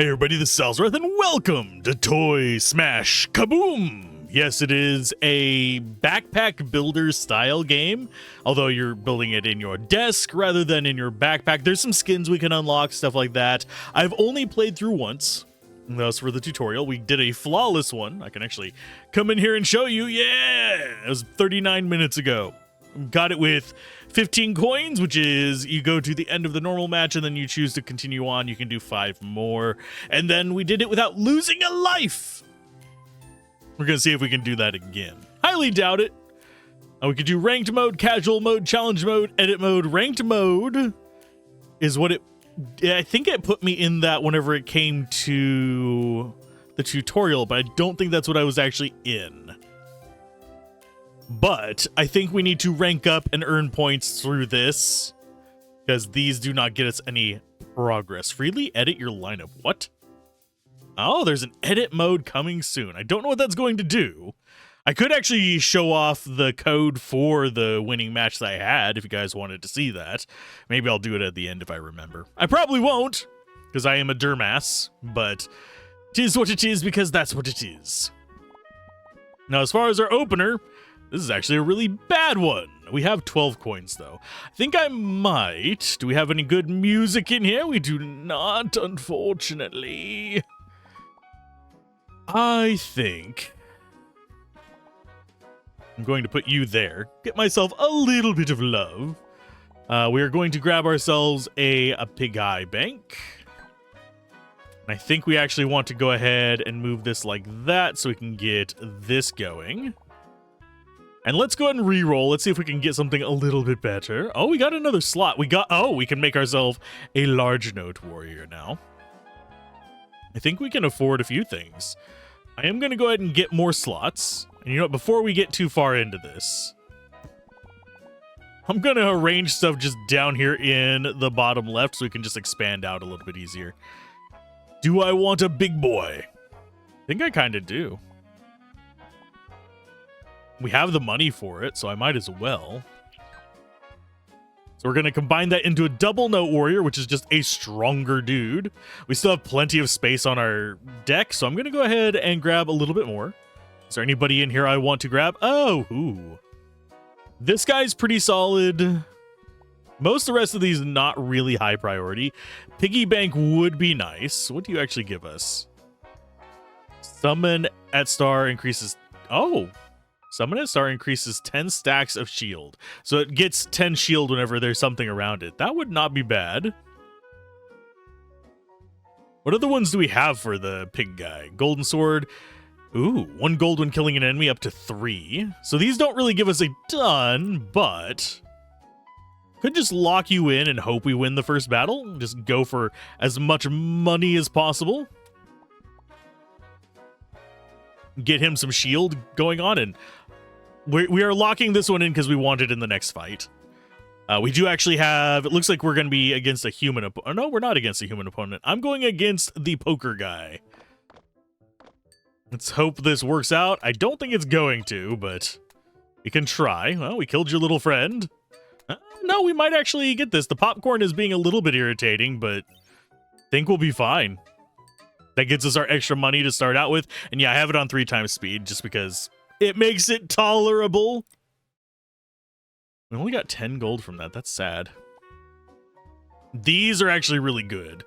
Hey everybody, this is Alzorath, and welcome to Toy Smash Kaboom! Yes, it is a backpack builder style game, although you're building it in your desk rather than in your backpack. There's some skins we can unlock, stuff like that. I've only played through once. That was for the tutorial. We did a flawless one. I can actually come in here and show you. Yeah! It was 39 minutes ago. Got it with 15 coins, which is you go to the end of the normal match and then you choose to continue on. You can do 5 more. And then we did it without losing a life. We're going to see if we can do that again. Highly doubt it. We could do ranked mode, casual mode, challenge mode, edit mode. Ranked mode is what it... I think it put me in that whenever it came to the tutorial, but I don't think that's what I was actually in. But I think we need to rank up and earn points through this, because these do not get us any progress. Freely edit your lineup. What? Oh, there's an edit mode coming soon. I don't know what that's going to do. I could actually show off the code for the winning match that I had if you guys wanted to see that. Maybe I'll do it at the end if I remember. I probably won't, because I am a dermass, but it is what it is because that's what it is. Now, as far as our opener, this is actually a really bad one. We have 12 coins, though. I think I might. Do we have any good music in here? We do not, unfortunately. I think I'm going to put you there. Get myself a little bit of love. We are going to grab ourselves a pig eye bank. And I think we actually want to go ahead and move this like that so we can get this going. And let's go ahead and re-roll. Let's see if we can get something a little bit better. Oh, we got another slot. We can make ourselves a large note warrior now. I think we can afford a few things. I am going to go ahead and get more slots. And you know what? Before we get too far into this, I'm going to arrange stuff just down here in the bottom left so we can just expand out a little bit easier. Do I want a big boy? I think I kind of do. We have the money for it, so I might as well. So we're going to combine that into a double note warrior, which is just a stronger dude. We still have plenty of space on our deck, so I'm going to go ahead and grab a little bit more. Is there anybody in here I want to grab? Oh, ooh. This guy's pretty solid. Most of the rest of these not really high priority. Piggy bank would be nice. What do you actually give us? Summon at star increases... Oh! Summon at star increases 10 stacks of shield. So it gets 10 shield whenever there's something around it. That would not be bad. What other ones do we have for the pig guy? Golden sword. Ooh, 1 gold when killing an enemy up to 3. So these don't really give us a ton, but could just lock you in and hope we win the first battle. Just go for as much money as possible. Get him some shield going on, and we are locking this one in because we want it in the next fight. We do actually have... It looks like we're going to be against a human opponent. Oh, no, we're not against a human opponent. I'm going against the poker guy. Let's hope this works out. I don't think it's going to, but we can try. Well, we killed your little friend. No, we might actually get this. The popcorn is being a little bit irritating, but I think we'll be fine. That gets us our extra money to start out with. And yeah, I have it on 3 times speed just because it makes it tolerable. We only got 10 gold from that. That's sad. These are actually really good.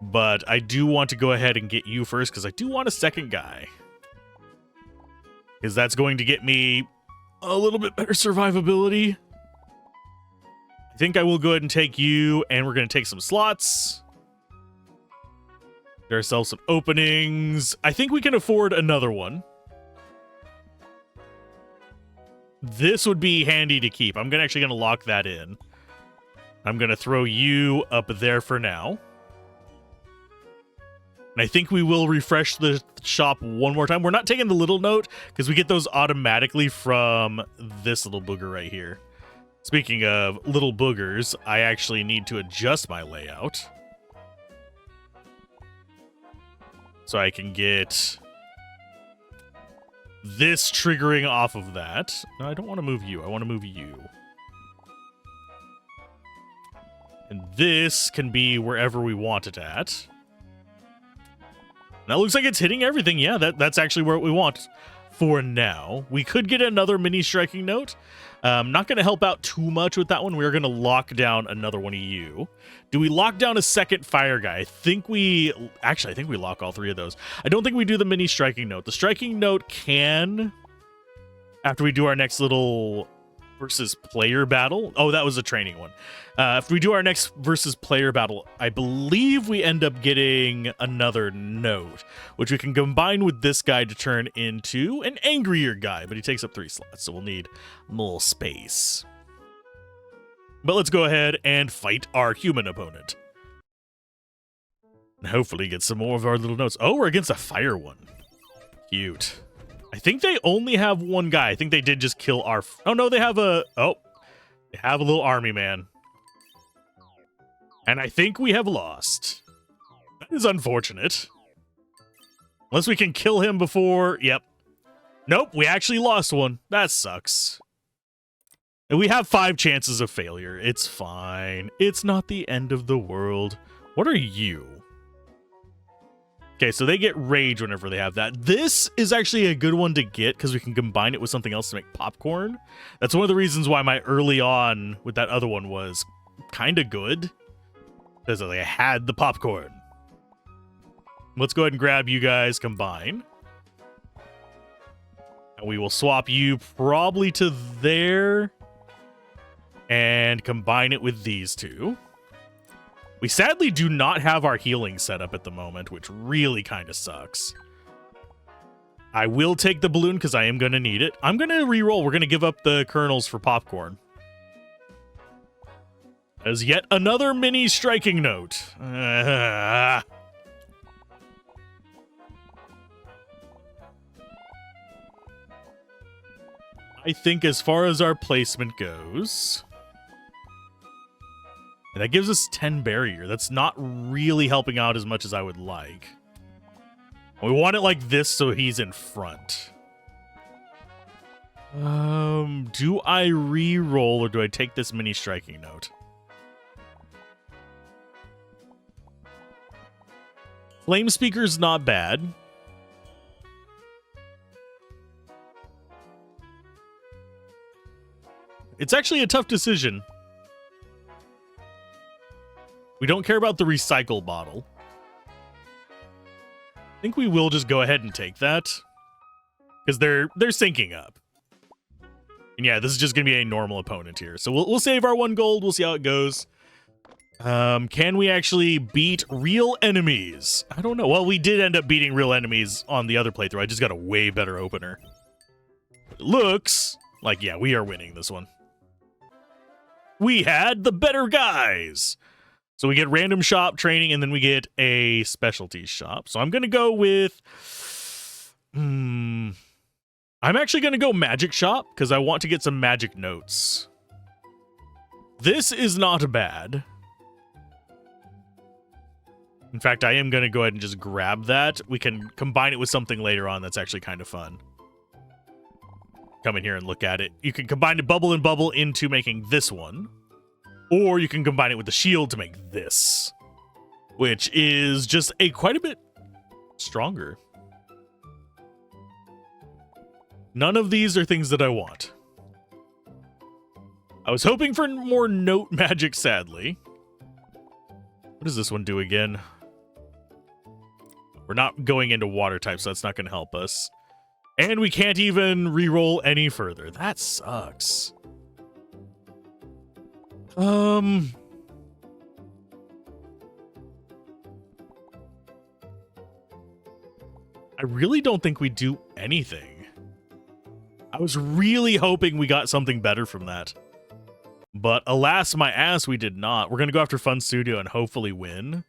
But I do want to go ahead and get you first because I do want a second guy. Because that's going to get me a little bit better survivability. I think I will go ahead and take you, and we're going to take some slots. Get ourselves some openings. I think we can afford another one. This would be handy to keep. I'm actually going to lock that in. I'm going to throw you up there for now. And I think we will refresh the shop one more time. We're not taking the little note because we get those automatically from this little booger right here. Speaking of little boogers, I actually need to adjust my layout so I can get this triggering off of that. No, I don't want to move you. I want to move you. And this can be wherever we want it at. That looks like it's hitting everything. Yeah, that's actually what we want for now. We could get another mini striking note. Not going to help out too much with that one. We're going to lock down another one of you. Do we lock down a second fire guy? I think we lock all three of those. I don't think we do the mini striking note. The striking note can, after we do our next little versus player battle. Oh, that was a training one. If we do our next versus player battle, I believe we end up getting another note, which we can combine with this guy to turn into an angrier guy, but he takes up 3 slots, so we'll need more space. But let's go ahead and fight our human opponent. And hopefully get some more of our little notes. Oh, we're against a fire one. Cute. I think they only have one guy. I think they did just kill our... Oh, no, they have a... Oh, they have a little army man. And I think we have lost. That is unfortunate. Unless we can kill him before... Yep. Nope, we actually lost one. That sucks. And we have 5 chances of failure. It's fine. It's not the end of the world. What are you? Okay, so they get rage whenever they have that. This is actually a good one to get because we can combine it with something else to make popcorn. That's one of the reasons why my early on with that other one was kind of good. Because I had the popcorn. Let's go ahead and grab you guys, combine. And we will swap you probably to there. And combine it with these two. We sadly do not have our healing set up at the moment, which really kind of sucks. I will take the balloon because I am going to need it. I'm going to reroll. We're going to give up the kernels for popcorn. As yet another mini striking note. I think as far as our placement goes... That gives us 10 barrier. That's not really helping out as much as I would like. We want it like this so he's in front. Do I re-roll or do I take this mini striking note? Flame Speaker's not bad. It's actually a tough decision. We don't care about the recycle bottle. I think we will just go ahead and take that. Because they're syncing up. And yeah, this is just going to be a normal opponent here. So we'll save our 1 gold. We'll see how it goes. Can we actually beat real enemies? I don't know. Well, we did end up beating real enemies on the other playthrough. I just got a way better opener. It looks like, yeah, we are winning this one. We had the better guys. So we get random shop training, and then we get a specialty shop. So I'm going to go with... I'm actually going to go magic shop, because I want to get some magic notes. This is not bad. In fact, I am going to go ahead and just grab that. We can combine it with something later on that's actually kind of fun. Come in here and look at it. You can combine the bubble and bubble into making this one. Or you can combine it with the shield to make this, which is just quite a bit stronger. None of these are things that I want. I was hoping for more note magic, sadly. What does this one do again? We're not going into water type, so that's not going to help us. And we can't even reroll any further. That sucks. I really don't think we do anything. I was really hoping we got something better from that. But alas, my ass, we did not. We're going to go after Fun Studio and hopefully win.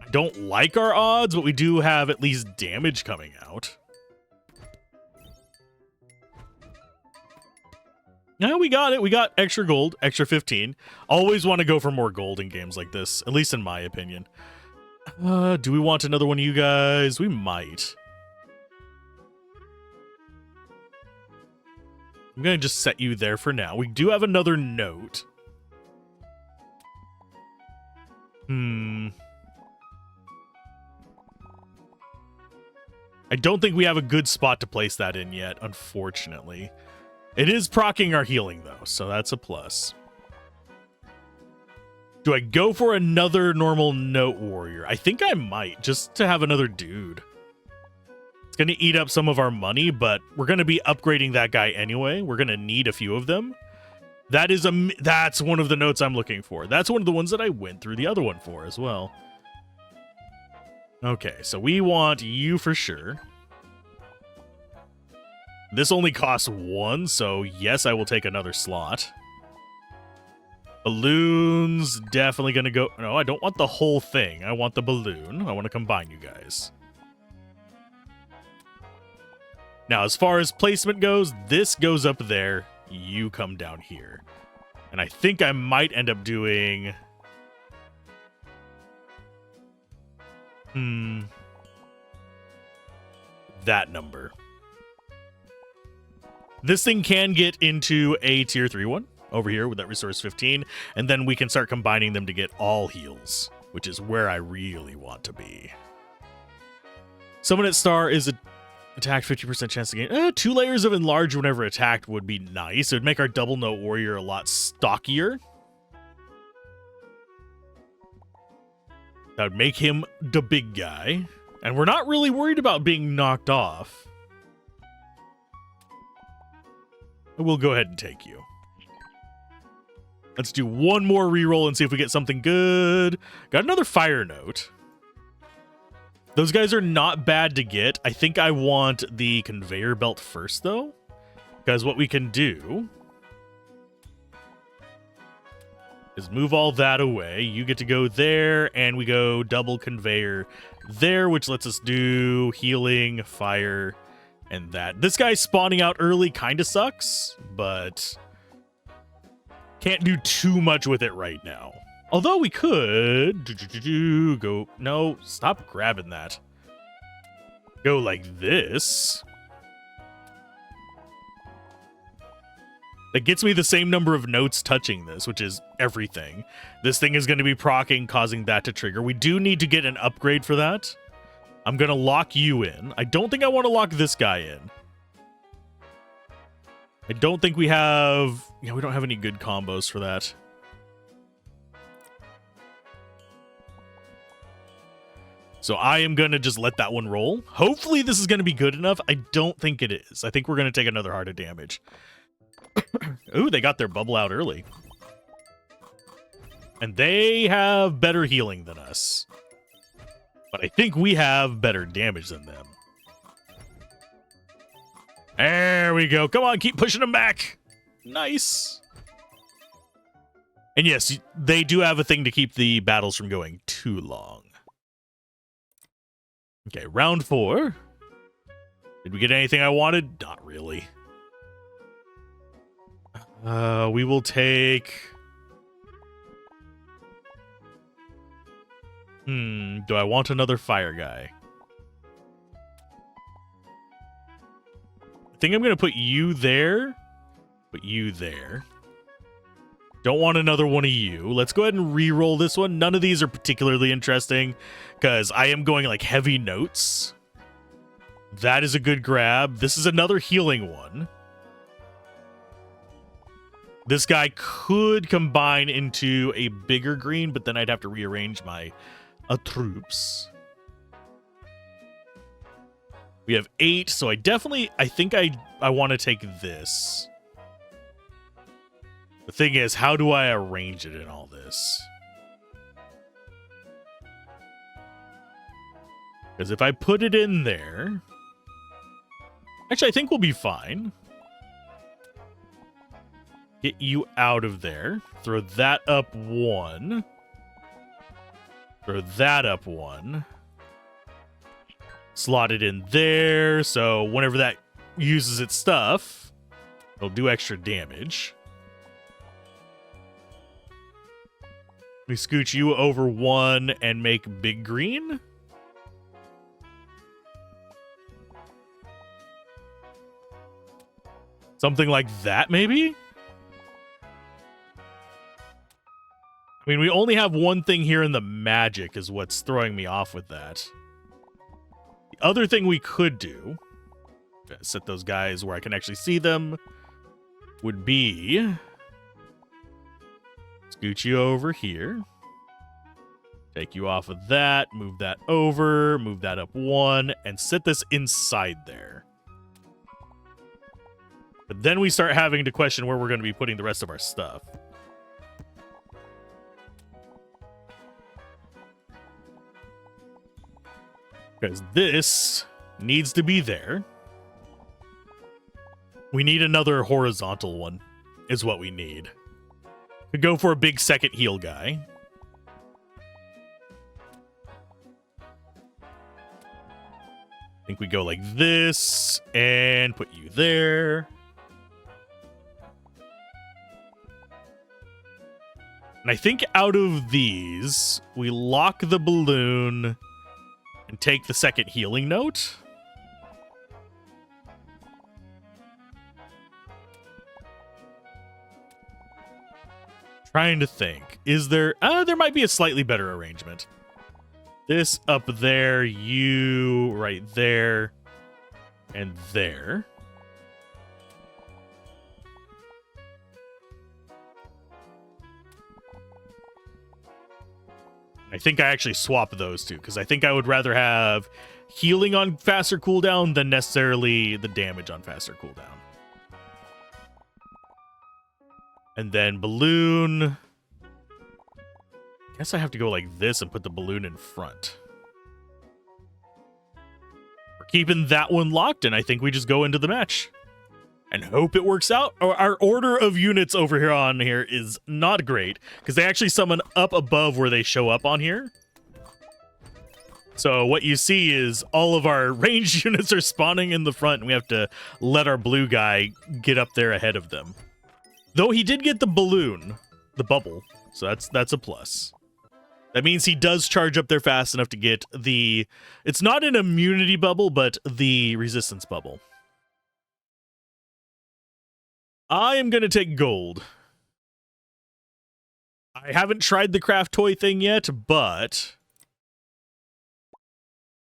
I don't like our odds, but we do have at least damage coming out. No, we got it. We got extra gold, extra 15. Always want to go for more gold in games like this, at least in my opinion. Do we want another one of you guys? We might. I'm going to just set you there for now. We do have another note. I don't think we have a good spot to place that in yet, unfortunately. It is proccing our healing, though, so that's a plus. Do I go for another normal note warrior? I think I might, just to have another dude. It's going to eat up some of our money, but we're going to be upgrading that guy anyway. We're going to need a few of them. That's one of the notes I'm looking for. That's one of the ones that I went through the other one for as well. Okay, so we want you for sure. This only costs 1, so yes, I will take another slot. Balloons, definitely going to go... No, I don't want the whole thing. I want the balloon. I want to combine you guys. Now, as far as placement goes, this goes up there. You come down here. And I think I might end up doing... that number. This thing can get into a tier 3 one over here with that resource 15, and then we can start combining them to get all heals, which is where I really want to be. Summon at star is a attack 50% chance to gain 2 layers of enlarge whenever attacked would be nice. It would make our double note warrior a lot stockier. That would make him the big guy. And we're not really worried about being knocked off. We'll go ahead and take you. Let's do one more reroll and see if we get something good. Got another fire note. Those guys are not bad to get. I think I want the conveyor belt first, though. Because what we can do is move all that away. You get to go there, and we go double conveyor there, which lets us do healing, fire, and that. This guy spawning out early kind of sucks, but can't do too much with it right now. Although we could go... No, stop grabbing that. Go like this. That gets me the same number of notes touching this, which is everything. This thing is going to be proccing, causing that to trigger. We do need to get an upgrade for that. I'm going to lock you in. I don't think I want to lock this guy in. I don't think we have... Yeah, we don't have any good combos for that. So I am going to just let that one roll. Hopefully this is going to be good enough. I don't think it is. I think we're going to take another heart of damage. Ooh, they got their bubble out early. And they have better healing than us. But I think we have better damage than them. There we go. Come on, keep pushing them back. Nice. And yes, they do have a thing to keep the battles from going too long. Okay, round 4. Did we get anything I wanted? Not really. We will take... do I want another fire guy? I think I'm going to put you there. Put you there. Don't want another one of you. Let's go ahead and re-roll this one. None of these are particularly interesting because I am going like heavy notes. That is a good grab. This is another healing one. This guy could combine into a bigger green, but then I'd have to rearrange my troops. We have 8, so I think I want to take this. The thing is, how do I arrange it in all this? Because if I put it in there... Actually, I think we'll be fine. Get you out of there. Throw that up 1. Throw that up 1. Slot it in there, so whenever that uses its stuff, it'll do extra damage. We scooch you over 1 and make big green. Something like that, maybe? I mean, we only have one thing here in the magic is what's throwing me off with that. The other thing we could do, set those guys where I can actually see them, would be scoot you over here. Take you off of that, move that over, move that up one, and sit this inside there. But then we start having to question where we're going to be putting the rest of our stuff. Because this needs to be there. We need another horizontal one, is what we need. Could go for a big second heal guy. I think we go like this, and put you there. And I think out of these, we lock the balloon and take the second healing note. Trying to think. Is there... there might be a slightly better arrangement. This up there, you right there, and there. I think I actually swap those two, because I think I would rather have healing on faster cooldown than necessarily the damage on faster cooldown. And then balloon. Guess I have to go like this and put the balloon in front. We're keeping that one locked, and I think we just go into the match and hope it works out. Our order of units over here on here is not great, because they actually summon up above where they show up on here. So what you see is all of our ranged units are spawning in the front, and we have to let our blue guy get up there ahead of them. Though he did get the balloon, the bubble, so that's a plus. That means he does charge up there fast enough to get the... It's not an immunity bubble, but the resistance bubble. I am going to take gold. I haven't tried the craft toy thing yet, but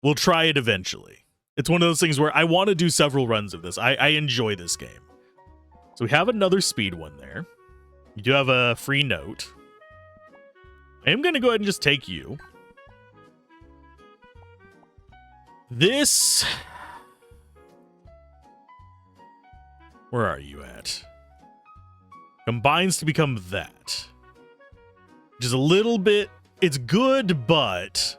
we'll try it eventually. It's one of those things where I want to do several runs of this. I enjoy this game. So we have another speed one there. You do have a free note. I am going to go ahead and just take you. This... Where are you at? Combines to become that. Which is a little bit... It's good, but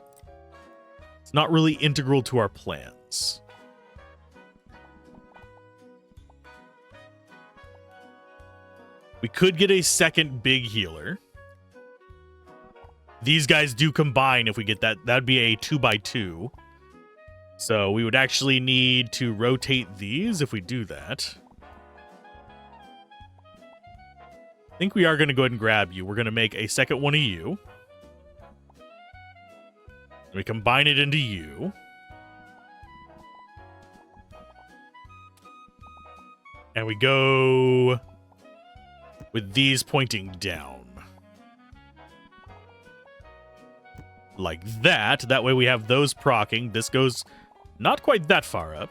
it's not really integral to our plans. We could get a second big healer. These guys do combine if we get that. That'd be a 2x2. So we would actually need to rotate these if we do that. I think we are going to go ahead and grab you. We're going to make a second one of you. We combine it into you. And we go with these pointing down. Like that. That way we have those proccing. This goes not quite that far up.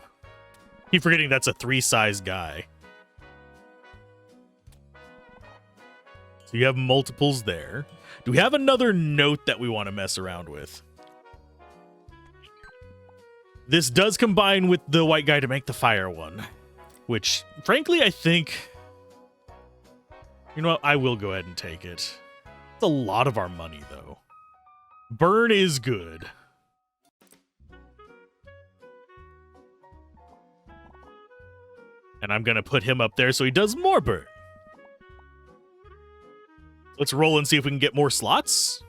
Keep forgetting that's a 3-size guy. So you have multiples there. Do we have another note that we want to mess around with? This does combine with the white guy to make the fire one. Which, frankly, I think... You know what? I will go ahead and take it. It's a lot of our money, though. Burn is good. And I'm going to put him up there so he does more burn. Let's roll and see if we can get more slots.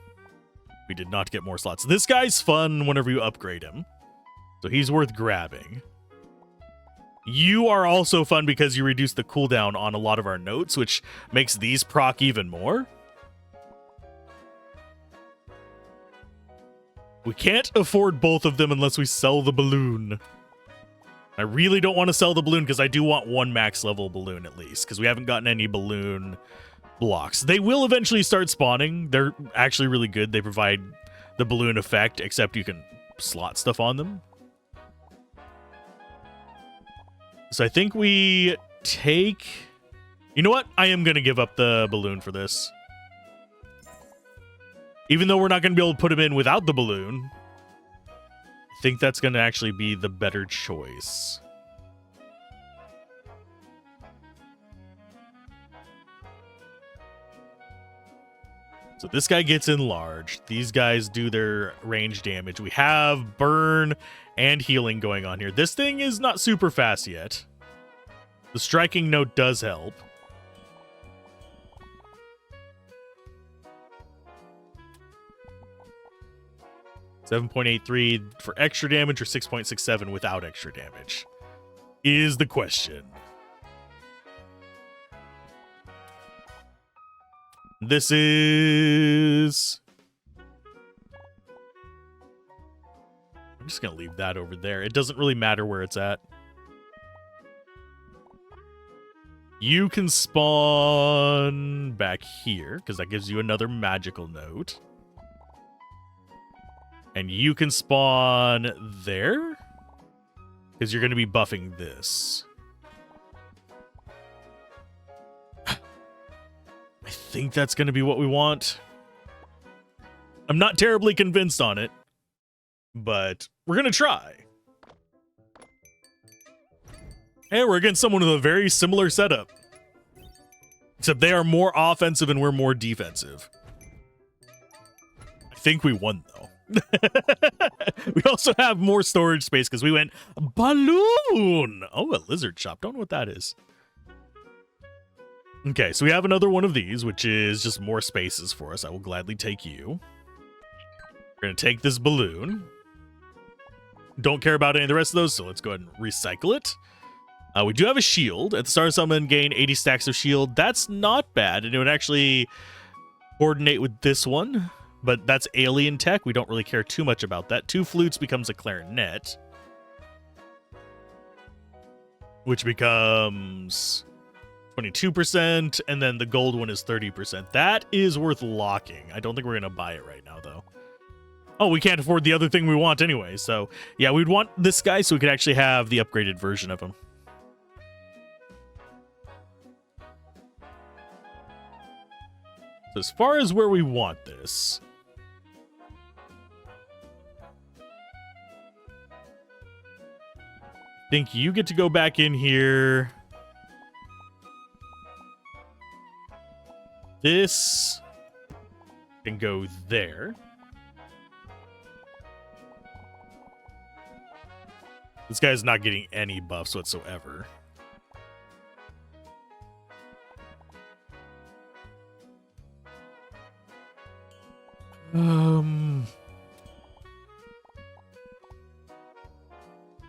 We did not get more slots. This guy's fun whenever you upgrade him. So he's worth grabbing. You are also fun because you reduce the cooldown on a lot of our notes, which makes these proc even more. We can't afford both of them unless we sell the balloon. I really don't want to sell the balloon because I do want one max level balloon at least, because we haven't gotten any balloon blocks. They will eventually start spawning. They're actually really good. They provide the balloon effect, except you can slot stuff on them. So I think we take... You know what? I am going to give up the balloon for this. Even though we're not going to be able to put him in without the balloon, I think that's going to actually be the better choice. So this guy gets enlarged. These guys do their range damage. We have burn and healing going on here. This thing is not super fast yet. The striking note does help. $7.83 for extra damage or 6.67 without extra damage is the question. This is... I'm just going to leave that over there. It doesn't really matter where it's at. You can spawn back here, because that gives you another magical note. And you can spawn there, because you're going to be buffing this. I think that's going to be what we want. I'm not terribly convinced on it, but we're going to try. And we're against someone with a very similar setup. Except they are more offensive and we're more defensive. I think we won, though. We also have more storage space because we went balloon. Oh, a lizard shop. Don't know what that is. Okay, so we have another one of these, which is just more spaces for us. I will gladly take you. We're going to take this balloon. Don't care about any of the rest of those, so let's go ahead and recycle it. We do have a shield. At the start of summon, gain 80 stacks of shield. That's not bad, and it would actually coordinate with this one, but that's alien tech. We don't really care too much about that. 2 flutes becomes a clarinet, which becomes 22%, and then the gold one is 30%. That is worth locking. I don't think we're going to buy it right now, though. Oh, we can't afford the other thing we want anyway, so yeah, we'd want this guy so we could actually have the upgraded version of him. So as far as where we want this, I think you get to go back in here. This can go there. This guy's not getting any buffs whatsoever.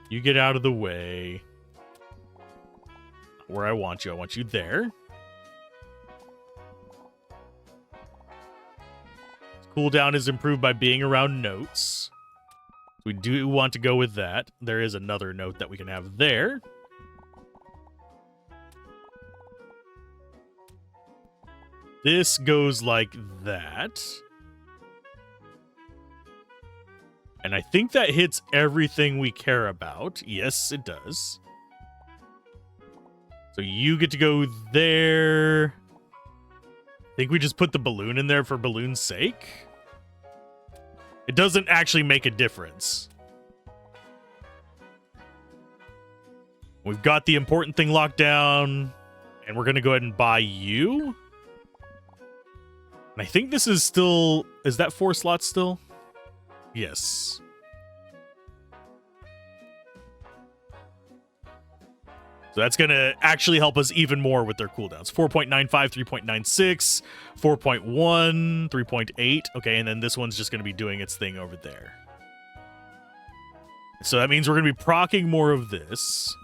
You get out of the way. Where I want you there. Cooldown is improved by being around notes. We do want to go with that. There is another note that we can have there. This goes like that. And I think that hits everything we care about. Yes, it does. So you get to go there. I think we just put the balloon in there for balloon's sake. It doesn't actually make a difference. We've got the important thing locked down, and we're going to go ahead and buy you. And I think this is still... Is that 4 slots still? Yes. So that's going to actually help us even more with their cooldowns. 4.95, 3.96, 4.1, 3.8. Okay, and then this one's just going to be doing its thing over there. So that means we're going to be proccing more of this.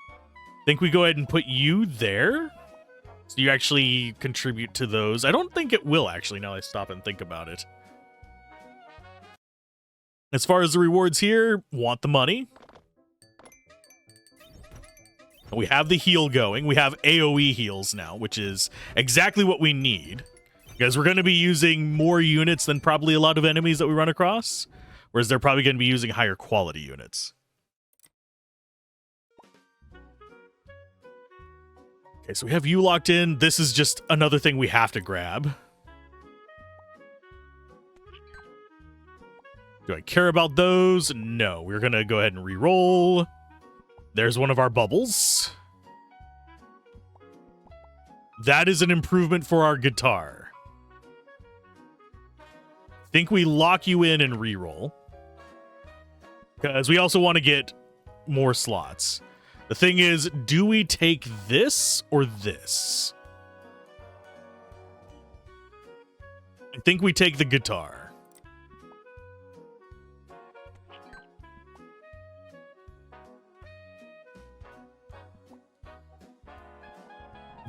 I think we go ahead and put you there. So you actually contribute to those. I don't think it will, actually, now I stop and think about it. As far as the rewards here, want the money. We have the heal going. We have AoE heals now, which is exactly what we need. Because we're going to be using more units than probably a lot of enemies that we run across. Whereas they're probably going to be using higher quality units. Okay, so we have you locked in. This is just another thing we have to grab. Do I care about those? No. We're going to go ahead and re-roll. There's one of our bubbles. That is an improvement for our guitar. Think we lock you in and re-roll. Because we also want to get more slots. The thing is, do we take this or this? I think we take the guitar.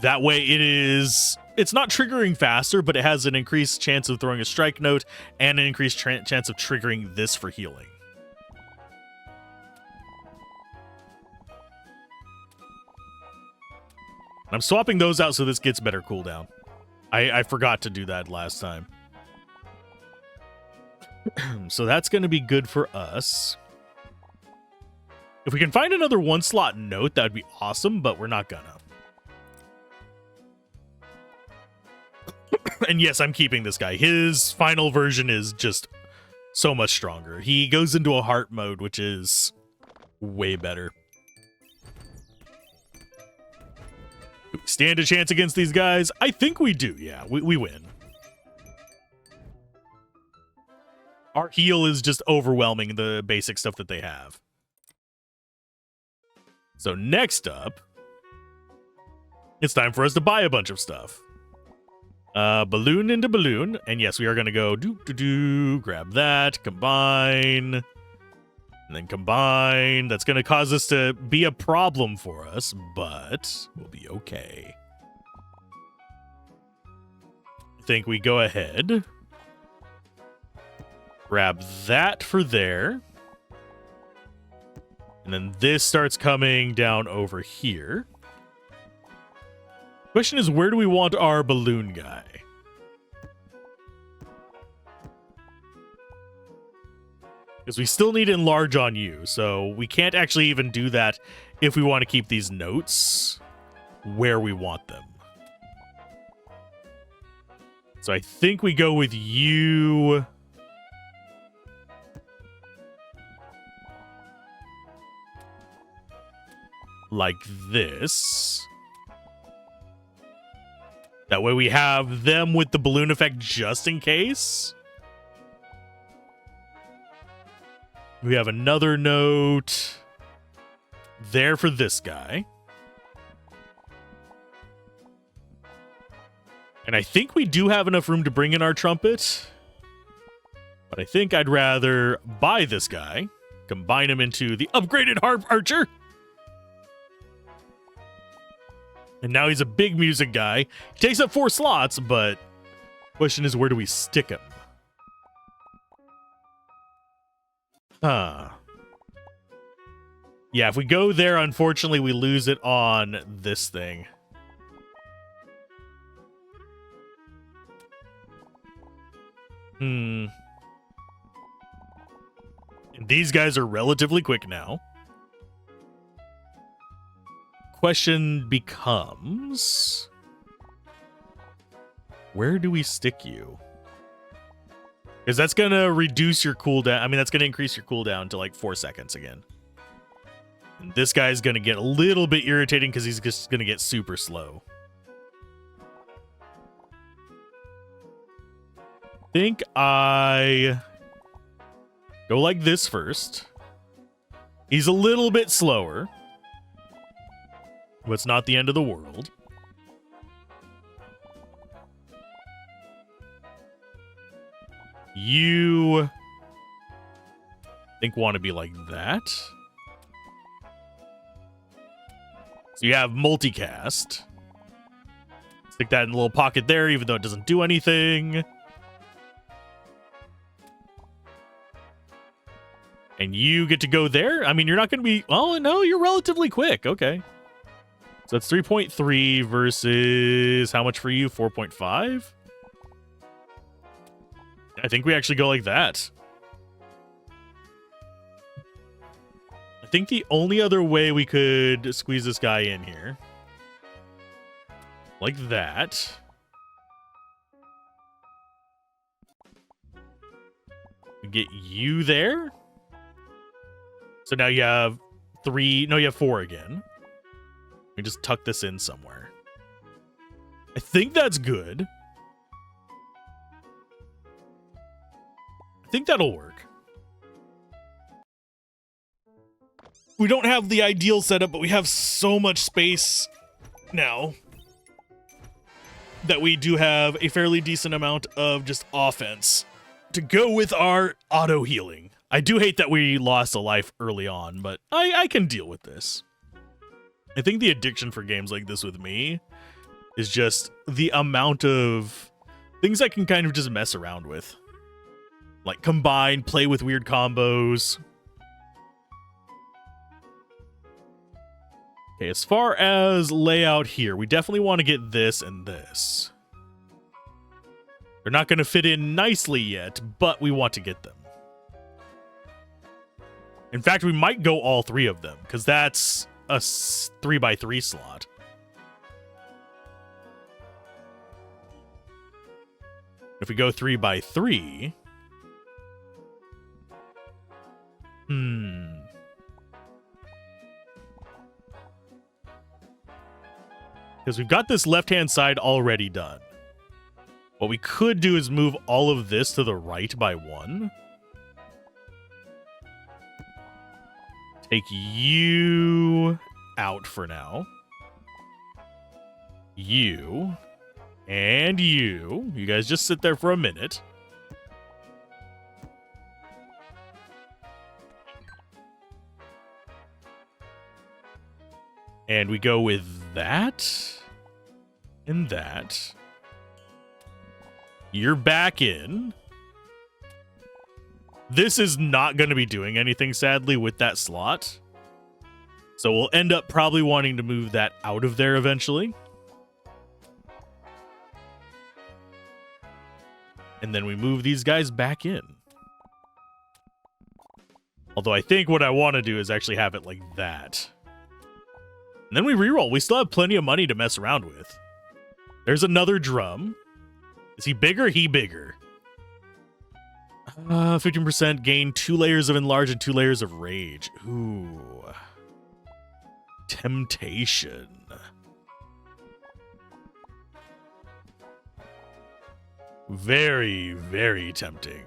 That way it's not triggering faster, but it has an increased chance of throwing a strike note and an increased chance of triggering this for healing. I'm swapping those out so this gets better cooldown. I forgot to do that last time. So that's going to be good for us. If we can find another one slot note, that would be awesome, but we're not gonna. And yes, I'm keeping this guy. His final version is just so much stronger. He goes into a heart mode, which is way better. Do we stand a chance against these guys? I think we do, yeah. We win. Our heal is just overwhelming the basic stuff that they have. So next up, it's time for us to buy a bunch of stuff. Balloon into balloon. And yes, we are going to go grab that, combine, and then combine. That's going to cause this to be a problem for us, but we'll be okay. I think we go ahead, grab that for there. And then this starts coming down over here. Question is, where do we want our balloon guy? Because we still need enlarge on you, so we can't actually even do that if we want to keep these notes where we want them. So I think we go with you. Like this. That way we have them with the balloon effect just in case. We have another note there for this guy. And I think we do have enough room to bring in our trumpet. But I think I'd rather buy this guy, combine him into the upgraded harp archer. And now he's a big music guy. He takes up 4 slots, but question is, where do we stick him? Huh. Yeah, if we go there, unfortunately, we lose it on this thing. And these guys are relatively quick now. Question becomes, where do we stick you? Because that's going to reduce your cooldown. I mean, that's going to increase your cooldown to like 4 seconds again. And this guy's going to get a little bit irritating because he's just going to get super slow. I think I go like this first. He's a little bit slower. But it's not the end of the world. You, I think, want to be like that. So you have multicast. Stick that in the little pocket there, even though it doesn't do anything. And you get to go there. I mean, you're not going to be... Oh, no, you're relatively quick. Okay. So that's 3.3 versus how much for you? 4.5? I think we actually go like that. I think the only other way we could squeeze this guy in here Like that. We get you there. So now you have 3. No, you have 4 again. We just tuck this in somewhere. I think that's good. I think that'll work. We don't have the ideal setup, but we have so much space now that we do have a fairly decent amount of just offense to go with our auto healing. I do hate that we lost a life early on, but I can deal with this. I think the addiction for games like this with me is just the amount of things I can kind of just mess around with. Like combine, play with weird combos. Okay, as far as layout here, we definitely want to get this and this. They're not going to fit in nicely yet, but we want to get them. In fact, we might go all 3 of them, because that's a 3x3 slot. If we go 3x3... Because we've got this left-hand side already done. What we could do is move all of this to the right by 1. Take you out for now. You. And you. You guys just sit there for a minute. And we go with that. And that. You're back in. This is not going to be doing anything, sadly, with that slot. So we'll end up probably wanting to move that out of there eventually. And then we move these guys back in. Although I think what I want to do is actually have it like that. And then we reroll. We still have plenty of money to mess around with. There's another drum. Is he bigger? He bigger. 15% gain 2 layers of enlarge and 2 layers of rage. Ooh. Temptation. Very, very tempting.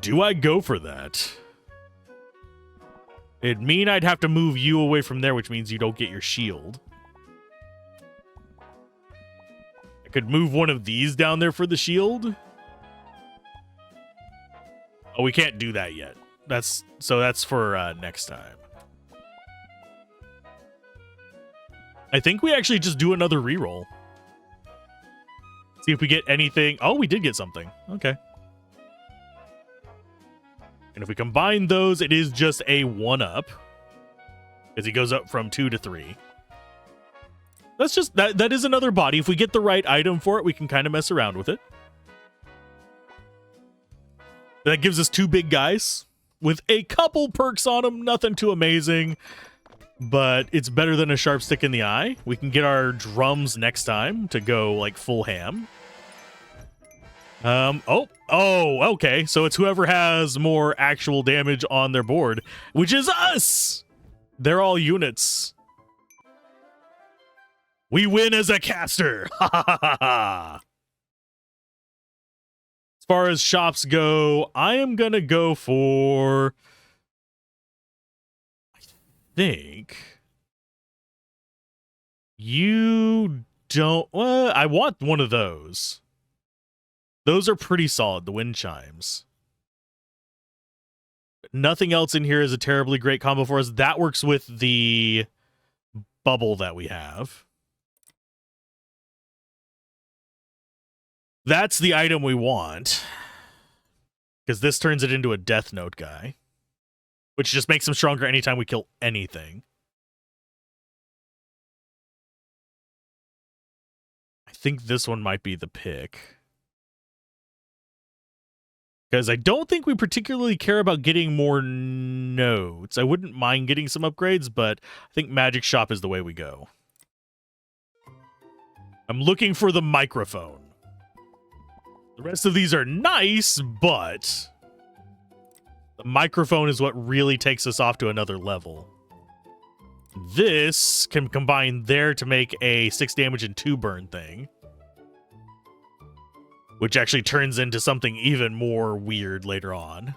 Do I go for that? It'd mean I'd have to move you away from there, which means you don't get your shield. I could move one of these down there for the shield. Oh, we can't do that yet. That's for next time. I think we actually just do another reroll. See if we get anything. Oh, we did get something. Okay. And if we combine those, it is just a 1-up. Because he goes up from 2 to 3. That's just, that is another body. If we get the right item for it, we can kind of mess around with it. That gives us 2 big guys with a couple perks on them. Nothing too amazing, but it's better than a sharp stick in the eye. We can get our drums next time to go like full ham. Okay. So it's whoever has more actual damage on their board, which is us. They're all units. We win as a caster. Ha ha ha ha. As far as shops go, I am going to go for, I think, you don't, well, I want one of those. Those are pretty solid, the wind chimes. Nothing else in here is a terribly great combo for us. That works with the bubble that we have. That's the item we want. Because this turns it into a Death Note guy. Which just makes him stronger anytime we kill anything. I think this one might be the pick. Because Because I don't think we particularly care about getting more notes. I wouldn't mind getting some upgrades, but I think Magic Shop is the way we go. I'm looking for the microphone. The rest of these are nice, but the microphone is what really takes us off to another level. This can combine there to make a 6 damage and 2 burn thing, which actually turns into something even more weird later on.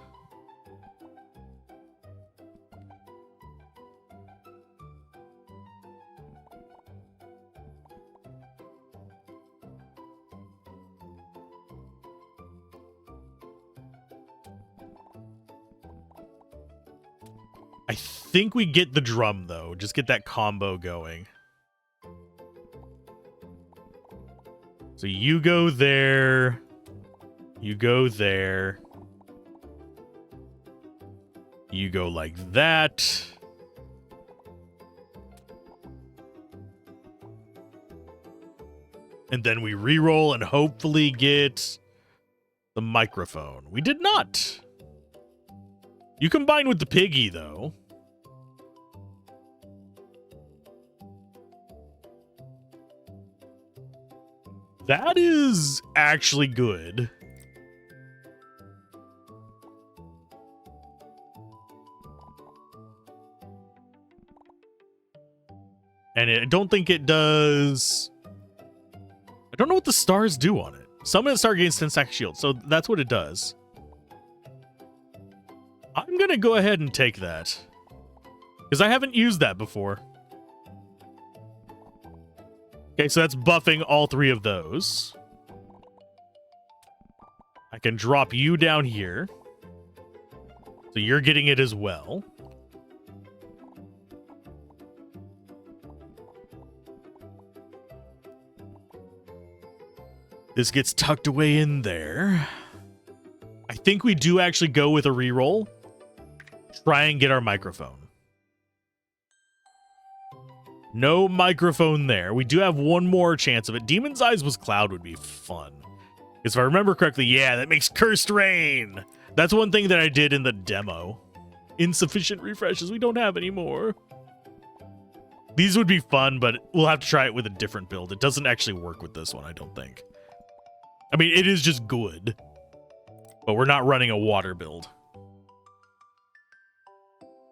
I think we get the drum, though. Just get that combo going. So you go there. You go there. You go like that. And then we re-roll and hopefully get the microphone. We did not. You combine with the piggy, though. That is actually good. And I don't think it does... I don't know what the stars do on it. Summon a star gains 10 stack shield, so that's what it does. I'm going to go ahead and take that, because I haven't used that before. Okay, so that's buffing all 3 of those. I can drop you down here, so you're getting it as well. This gets tucked away in there. I think we do actually go with a reroll. Try and get our microphone. No microphone there. We do have one more chance of it. Demon's Eyes was Cloud would be fun. Because if I remember correctly, yeah, that makes Cursed Rain. That's one thing that I did in the demo. Insufficient refreshes. We don't have any more. These would be fun, but we'll have to try it with a different build. It doesn't actually work with this one, I don't think. I mean, it is just good. But we're not running a water build.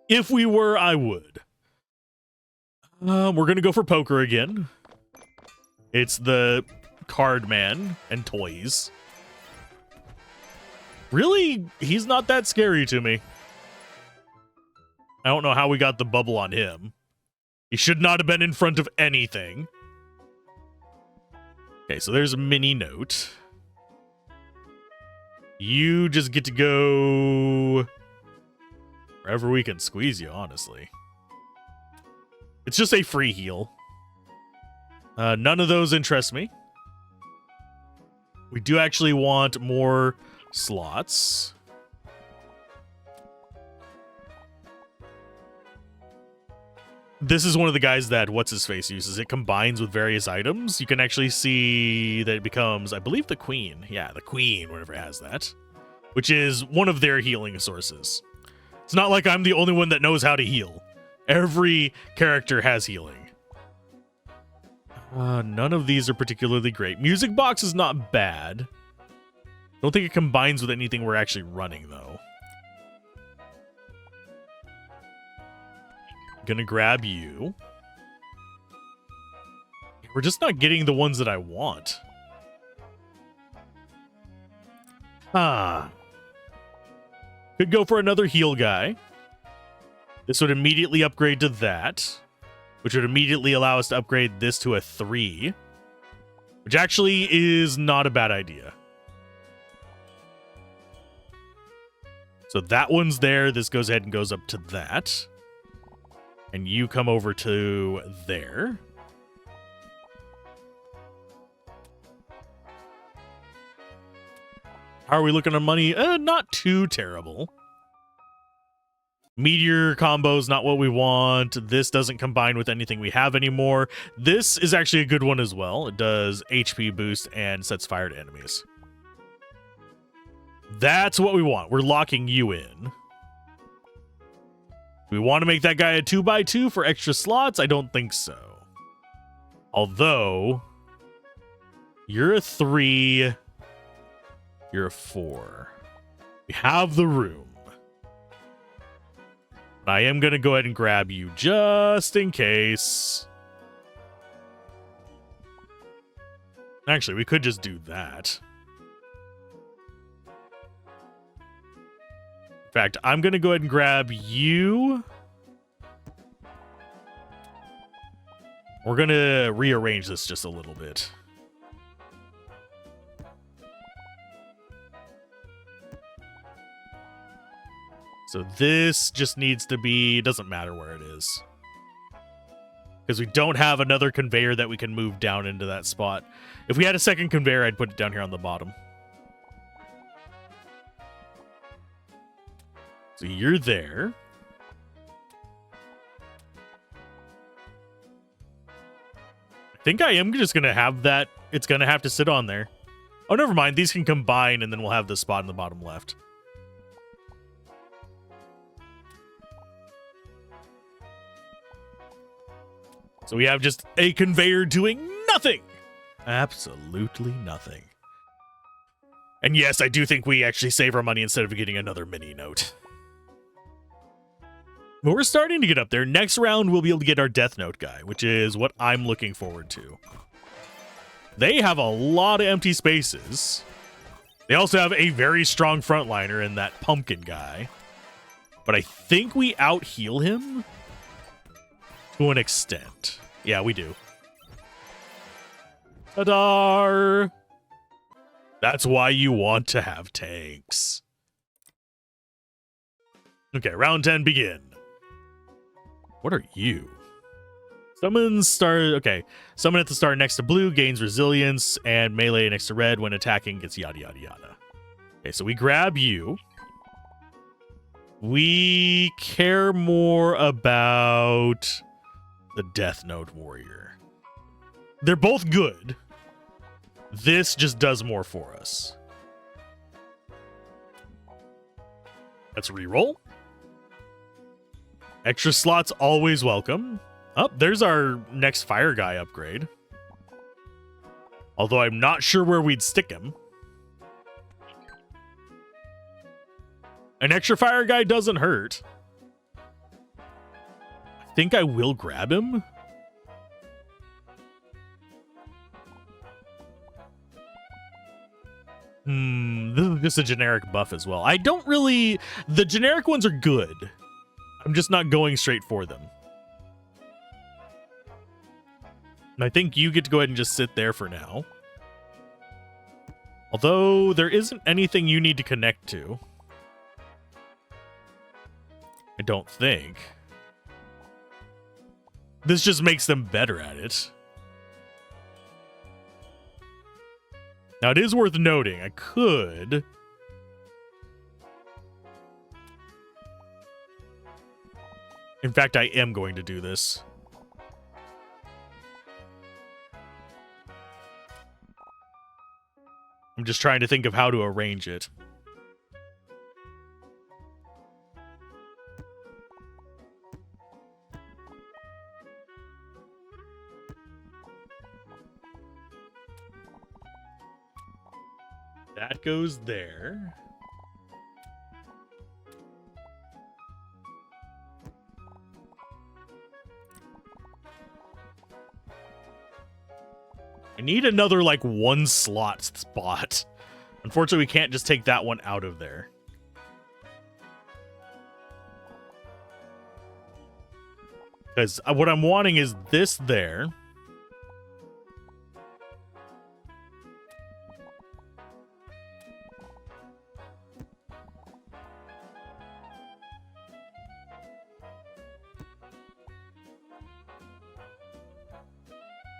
If we were, I would. We're going to go for poker again. It's the card man and toys. Really, he's not that scary to me. I don't know how we got the bubble on him. He should not have been in front of anything. Okay, so there's a mini note. You just get to go wherever we can squeeze you, honestly. It's just a free heal. None of those interest me. We do actually want more slots. This is one of the guys that What's-His-Face uses. It combines with various items. You can actually see that it becomes, I believe, the Queen. Yeah, the Queen, whatever has that. Which is one of their healing sources. It's not like I'm the only one that knows how to heal. Every character has healing. None of these are particularly great. Music Box is not bad. Don't think it combines with anything we're actually running, though. Gonna grab you. We're just not getting the ones that I want. Could go for another heal guy. This would immediately upgrade to that, which would immediately allow us to upgrade this to a 3, which actually is not a bad idea. So that one's there. This goes ahead and goes up to that. And you come over to there. How are we looking on money? Not too terrible. Meteor combo's not what we want. This doesn't combine with anything we have anymore. This is actually a good one as well. It does HP boost and sets fire to enemies. That's what we want. We're locking you in. We want to make that guy a 2x2 for extra slots? I don't think so. Although, you're a 3. You're a 4. We have the room. I am going to go ahead and grab you just in case. Actually, we could just do that. In fact, I'm going to go ahead and grab you. We're going to rearrange this just a little bit. So this just needs to be, it doesn't matter where it is. Because we don't have another conveyor that we can move down into that spot. If we had a second conveyor, I'd put it down here on the bottom. So you're there. I think I am just going to have that. It's going to have to sit on there. Oh, never mind. These can combine, and then we'll have the spot in the bottom left. So we have just a conveyor doing nothing. Absolutely nothing. And yes, I do think we actually save our money instead of getting another mini note. But we're starting to get up there. Next round, we'll be able to get our Death Note guy, which is what I'm looking forward to. They have a lot of empty spaces. They also have a very strong frontliner in that pumpkin guy. But I think we out-heal him to an extent. Yeah, we do. Ta-da! That's why you want to have tanks. Okay, round 10 begin. What are you? Summon start. Okay, summon at the start next to blue gains resilience, and melee next to red when attacking gets yada yada yada. Okay, so we grab you. We care more about the Death Note warrior. They're both good. This just does more for us. Let's reroll. Extra slots always welcome. Oh, there's our next fire guy upgrade. Although I'm not sure where we'd stick him. An extra fire guy doesn't hurt. I think I will grab him. This is just a generic buff as well. I don't really... The generic ones are good. I'm just not going straight for them. And I think you get to go ahead and just sit there for now. Although there isn't anything you need to connect to. I don't think. This just makes them better at it. Now, it is worth noting, I could... In fact, I am going to do this. I'm just trying to think of how to arrange it. That goes there. I need another, like, one slot spot. Unfortunately, we can't just take that one out of there. Because what I'm wanting is this there.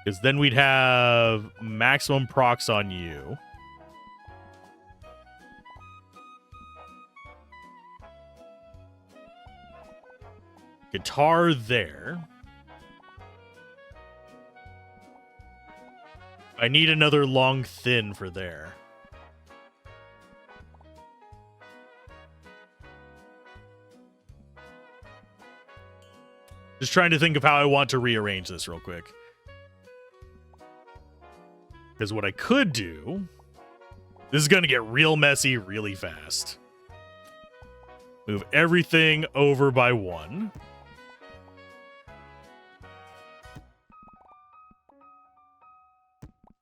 Because then we'd have maximum procs on you. Guitar there. I need another long thin for there. Just trying to think of how I want to rearrange this real quick. Because what I could do... This is going to get real messy really fast. Move everything over by 1.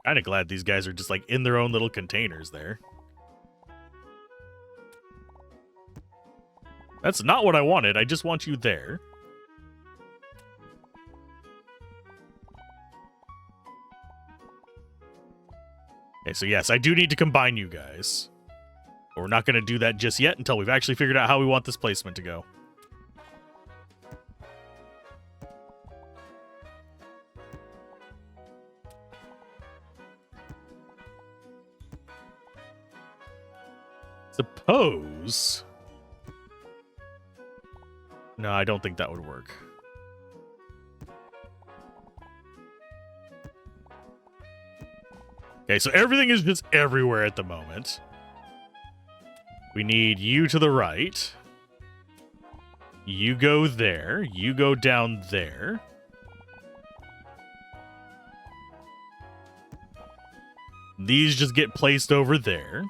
Kind of glad these guys are just like in their own little containers there. That's not what I wanted. I just want you there. Okay, so yes, I do need to combine you guys. But we're not going to do that just yet until we've actually figured out how we want this placement to go. Suppose... No, I don't think that would work. Okay, so everything is just everywhere at the moment. We need you to the right. You go there. You go down there. These just get placed over there.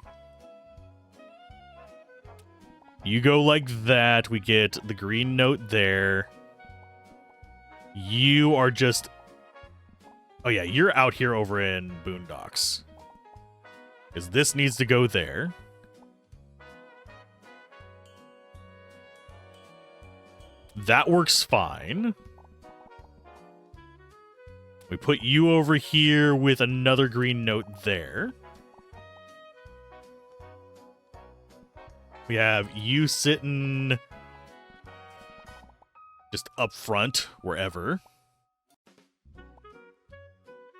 You go like that. We get the green note there. You are just... Oh, yeah, you're out here over in Boondocks. Because this needs to go there. That works fine. We put you over here with another green note there. We have you sitting just up front, wherever.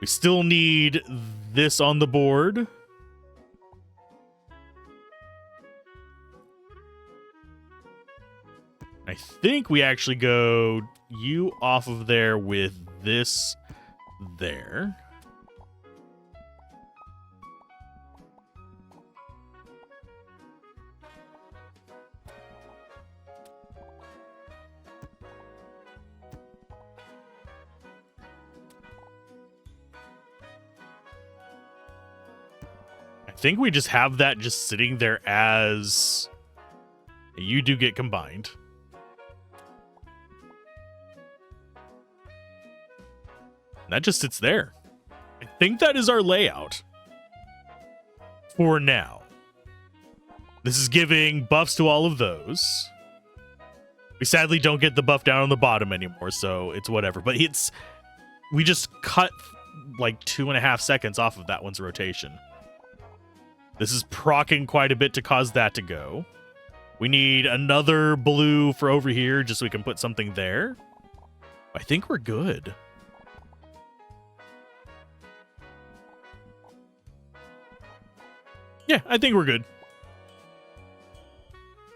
We still need this on the board. I think we actually go you off of there with this there. I think we just have that just sitting there as you do get combined. And that just sits there. I think that is our layout for now. This is giving buffs to all of those. We sadly don't get the buff down on the bottom anymore, so it's whatever. But we just cut like 2.5 seconds off of that one's rotation. This is proccing quite a bit to cause that to go. We need another blue for over here just so we can put something there. I think we're good. Yeah, I think we're good.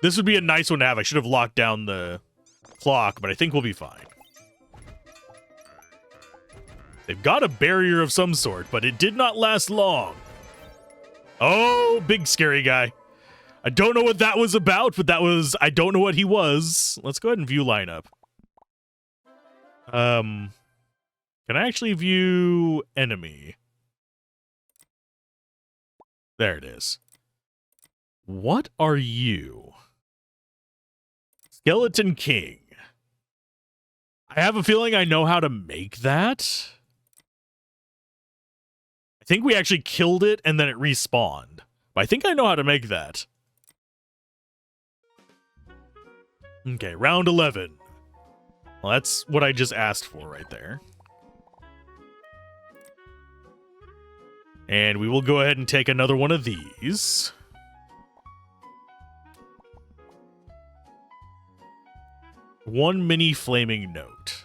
This would be a nice one to have. I should have locked down the clock, but I think we'll be fine. They've got a barrier of some sort, but it did not last long. Oh, big scary guy. I don't know what that was about, but that was... I don't know what he was. Let's go ahead and view lineup. Can I actually view enemy? There it is. What are you? Skeleton King. I have a feeling I know how to make that. I think we actually killed it and then it respawned. But I think I know how to make that. Okay, round 11. Well, that's what I just asked for right there. And we will go ahead and take another one of these. One mini flaming note.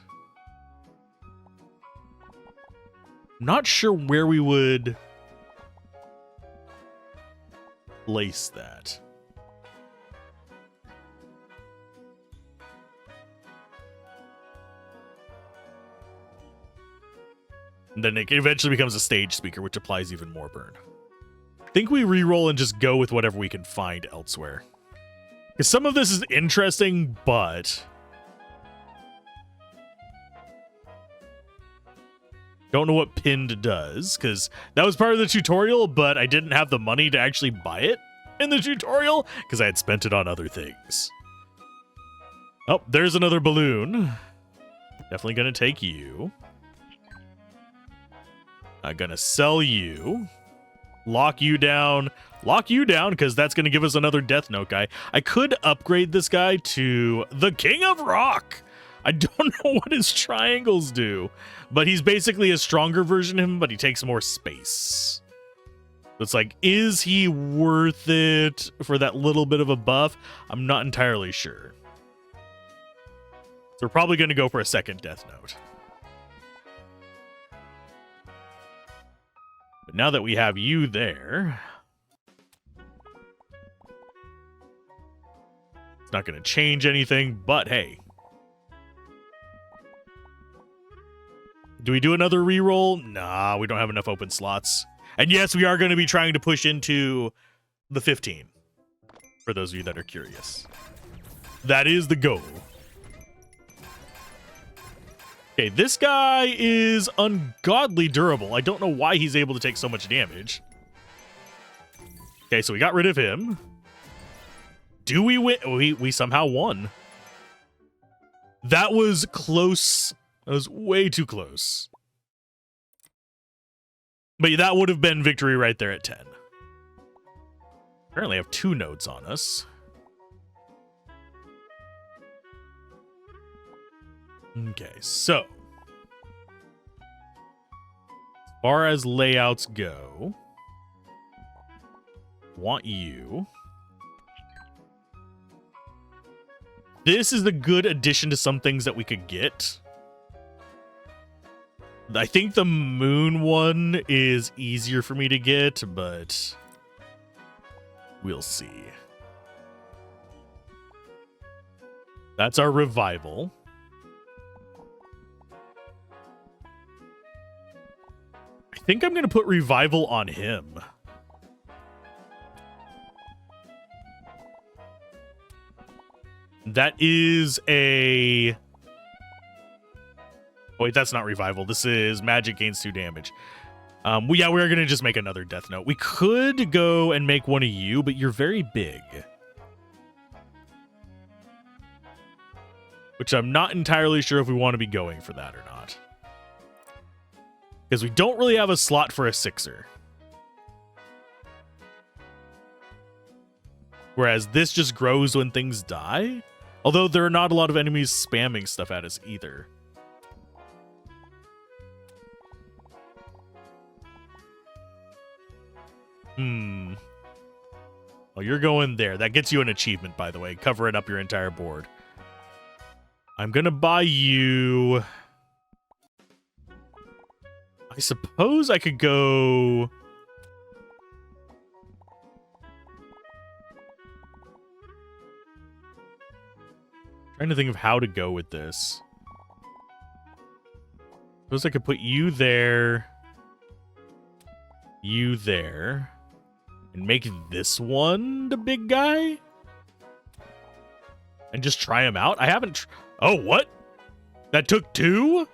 Not sure where we would place that. And then it eventually becomes a stage speaker, which applies even more burn. I think we re-roll and just go with whatever we can find elsewhere. Because some of this is interesting, but Don't know what pinned does, because that was part of the tutorial, but I didn't have the money to actually buy it in the tutorial, because I had spent it on other things. Oh, there's another balloon. Definitely gonna take you. I'm gonna sell you. Lock you down, because that's gonna give us another Death Note guy. I could upgrade this guy to the King of Rock. I don't know what his triangles do, but he's basically a stronger version of him, but he takes more space. It's like, is he worth it for that little bit of a buff? I'm not entirely sure. So we're probably going to go for a second Death Note. But now that we have you there, it's not going to change anything, but hey. Do we do another reroll? Nah, we don't have enough open slots. And yes, we are going to be trying to push into the 15. For those of you that are curious. That is the goal. Okay, this guy is ungodly durable. I don't know why he's able to take so much damage. Okay, so we got rid of him. Do we win? We somehow won. That was close. That was way too close. But that would have been victory right there at 10. Apparently I have 2 notes on us. Okay, so. As far as layouts go, want you. This is a good addition to some things that we could get. I think the moon one is easier for me to get, but we'll see. That's our revival. I think I'm going to put revival on him. That is a... Wait, that's not revival. This is magic gains 2 damage. We're going to just make another Death Note. We could go and make one of you, but you're very big. Which I'm not entirely sure if we want to be going for that or not. Because we don't really have a slot for a 6er. Whereas this just grows when things die. Although there are not a lot of enemies spamming stuff at us either. Well, you're going there. That gets you an achievement, by the way. Covering up your entire board. I'm gonna buy you... I suppose I could go... Trying to think of how to go with this. Suppose I could put you there. You there. And make this one the big guy? And just try him out? I haven't... Oh, what? That took 2?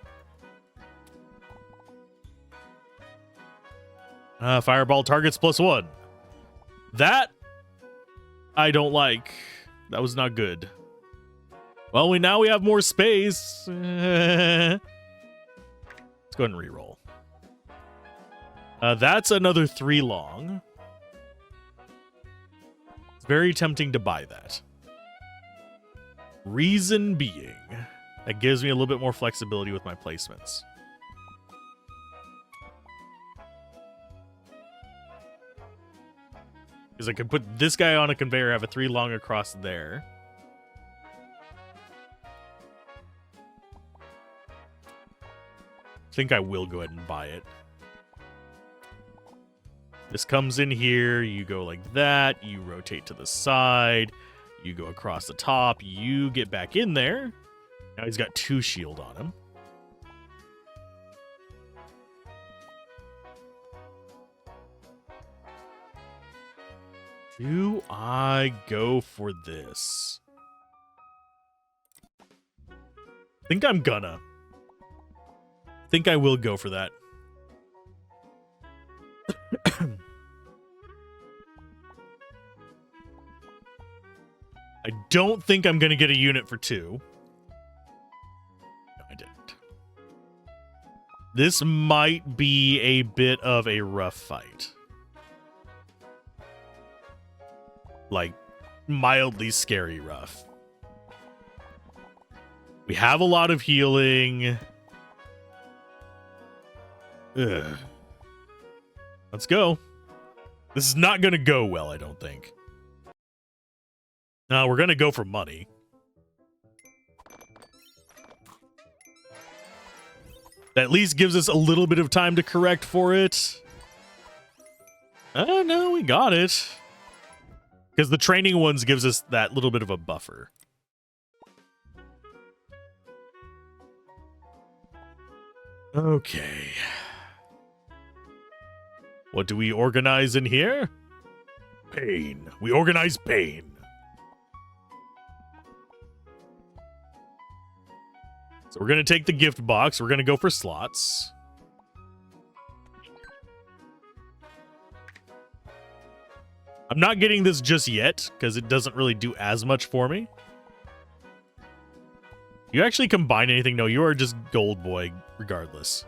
Fireball targets +1. That I don't like. That was not good. Well, now we have more space. Let's go ahead and reroll. That's another 3 long. It's very tempting to buy that. Reason being, that gives me a little bit more flexibility with my placements. Because I could put this guy on a conveyor, have a 3 long across there. I think I will go ahead and buy it. This comes in here, you go like that, you rotate to the side, you go across the top, you get back in there. Now he's got 2 shield on him. Do I go for this? I think I'm gonna. I think I will go for that. I don't think I'm going to get a unit for 2. No, I didn't. This might be a bit of a rough fight. Like, mildly scary rough. We have a lot of healing. Ugh. Let's go. This is not going to go well, I don't think. No, we're going to go for money. That at least gives us a little bit of time to correct for it. Oh, no, we got it. Because the training ones gives us that little bit of a buffer. Okay. What do we organize in here? Pain. We organize pain. So we're going to take the gift box. We're going to go for slots. I'm not getting this just yet because it doesn't really do as much for me. You actually combine anything? No, you are just Gold Boy regardless.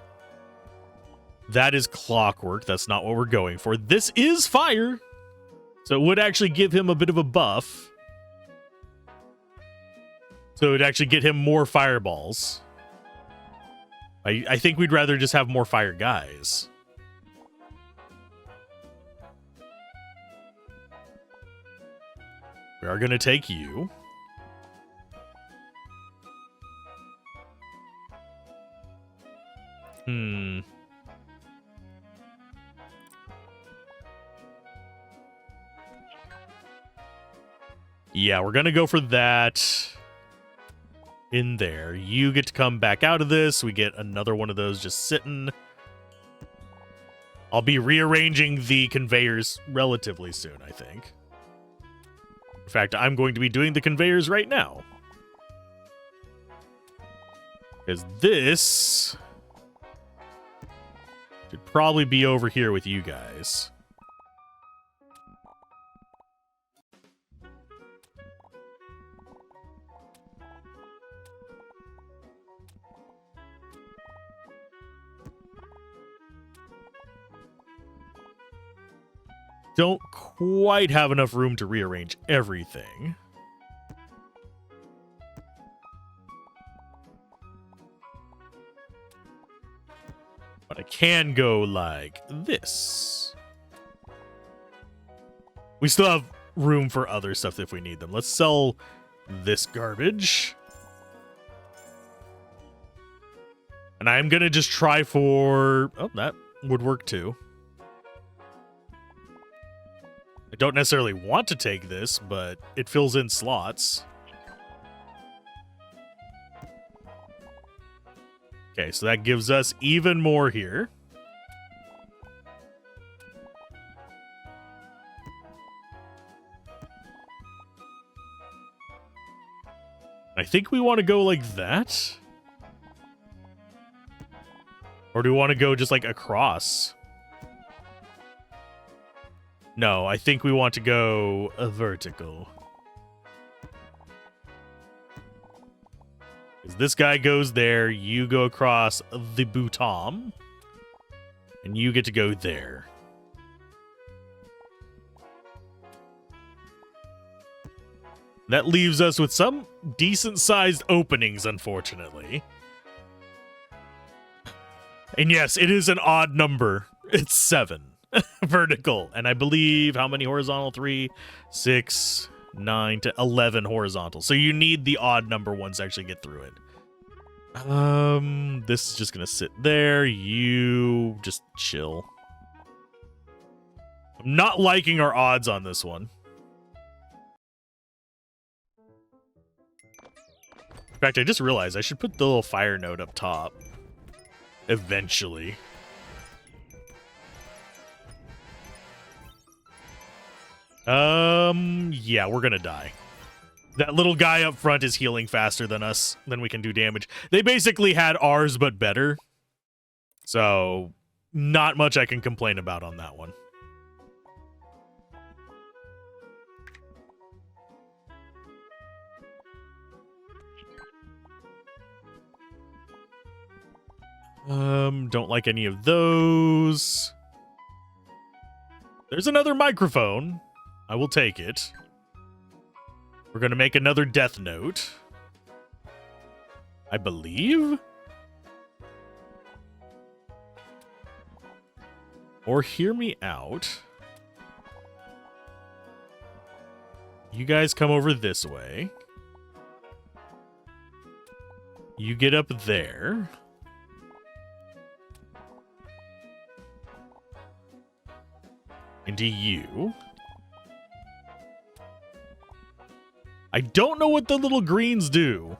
That is clockwork. That's not what we're going for. This is fire. So it would actually give him a bit of a buff. So it would actually get him more fireballs. I think we'd rather just have more fire guys. We are going to take you. Yeah, we're going to go for that in there. You get to come back out of this. We get another one of those just sitting. I'll be rearranging the conveyors relatively soon, I think. In fact, I'm going to be doing the conveyors right now. Because this should probably be over here with you guys. Don't quite have enough room to rearrange everything. But I can go like this. We still have room for other stuff if we need them. Let's sell this garbage. And I'm going to just try for... Oh, that would work too. I don't necessarily want to take this, but it fills in slots. Okay, so that gives us even more here. I think we want to go like that. Or do we want to go just like across? No, I think we want to go a vertical. Because this guy goes there, you go across the bottom, and you get to go there. That leaves us with some decent-sized openings, unfortunately. And yes, it is an odd number. It's 7. Vertical, and I believe how many horizontal? 3, 6, 9 to 11 horizontal. So you need the odd number ones to actually get through it. This is just gonna sit there. You just chill. I'm not liking our odds on this one. In fact, I just realized I should put the little fire node up top eventually. Yeah, we're gonna die. That little guy up front is healing faster than us, than we can do damage. They basically had ours, but better. So, not much I can complain about on that one. Don't like any of those. There's another microphone. I will take it. We're going to make another death note, I believe. Or hear me out. You guys come over this way. You get up there. Into you. I don't know what the little greens do.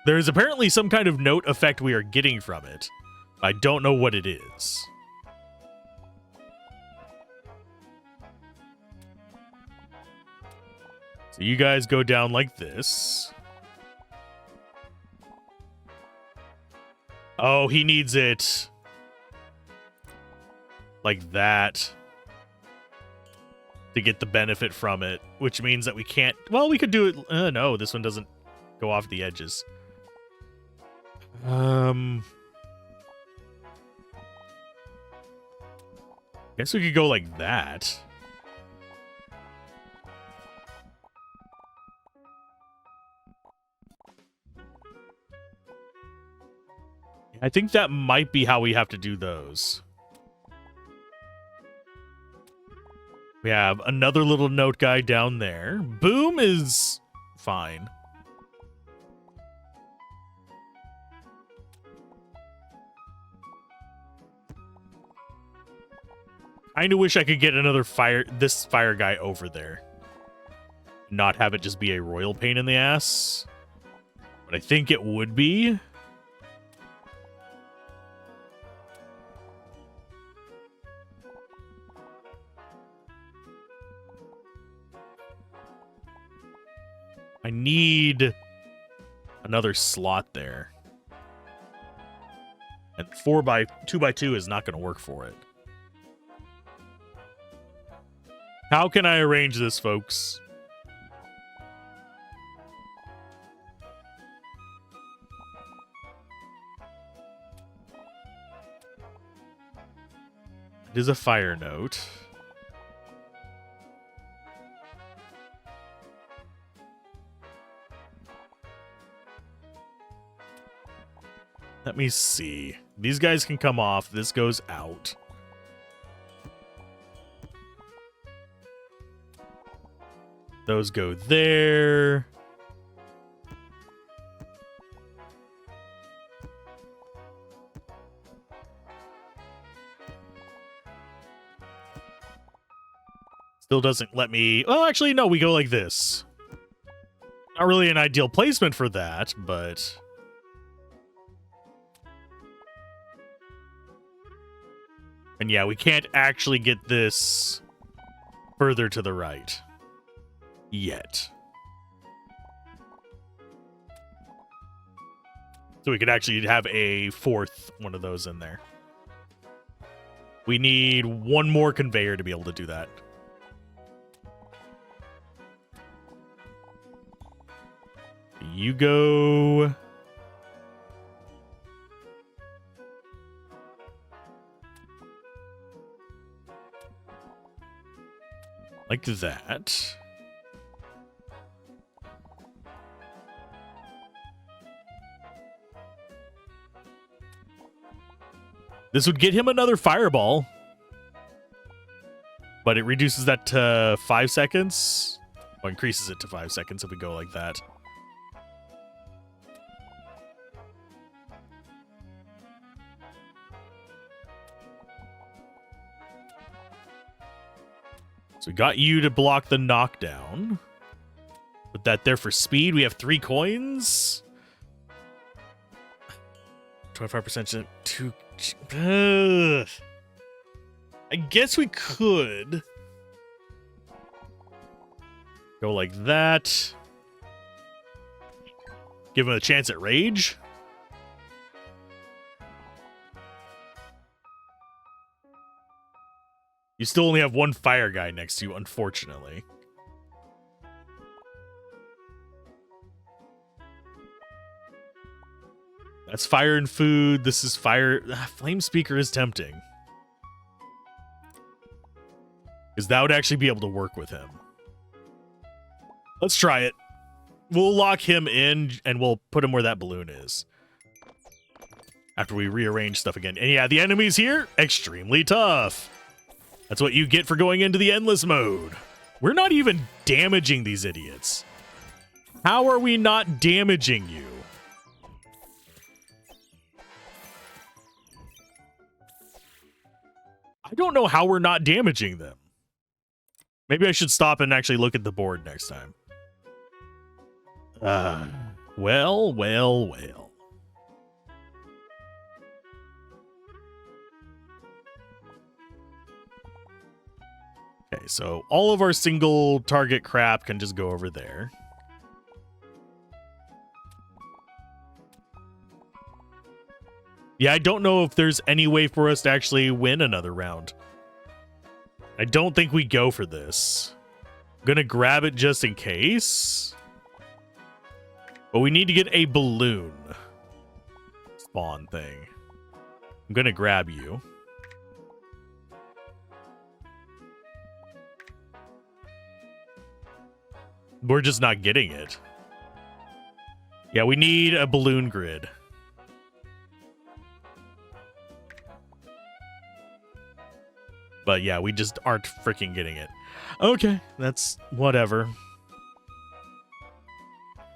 There's apparently some kind of note effect we are getting from it. I don't know what it is. So you guys go down like this. Oh, he needs it like that to get the benefit from it, which means that we can't... Well, we could do it... no, this one doesn't go off the edges. Guess we could go like that. I think that might be how we have to do those. We have another little note guy down there. Boom is fine. Kinda wish I could get another this fire guy over there. Not have it just be a royal pain in the ass. But I think it would be. I need another slot there. And 2x2 is not going to work for it. How can I arrange this, folks? It is a fire note. Let me see. These guys can come off. This goes out. Those go there. Still doesn't let me... Well, actually, no, we go like this. Not really an ideal placement for that, but... And yeah, we can't actually get this further to the right. Yet. So we could actually have a fourth one of those in there. We need one more conveyor to be able to do that. You go... like that. This would get him another fireball. But it reduces that to 5 seconds. Or increases it to 5 seconds if we go like that. So we got you to block the knockdown. Put that there for speed. We have 3 coins. 25% to... I guess we could go like that. Give him a chance at rage. You still only have one fire guy next to you, unfortunately. That's fire and food. This is fire. Flame speaker is tempting. Because that would actually be able to work with him. Let's try it. We'll lock him in and we'll put him where that balloon is. After we rearrange stuff again. And yeah, the enemies here, extremely tough. That's what you get for going into the endless mode. We're not even damaging these idiots. How are we not damaging you? I don't know how we're not damaging them. Maybe I should stop and actually look at the board next time. Well. Okay, so all of our single target crap can just go over there. Yeah, I don't know if there's any way for us to actually win another round. I don't think we go for this. I'm gonna grab it just in case. But we need to get a balloon spawn thing. I'm gonna grab you. We're just not getting it. Yeah, we need a balloon grid. But yeah, we just aren't freaking getting it. Okay, that's whatever.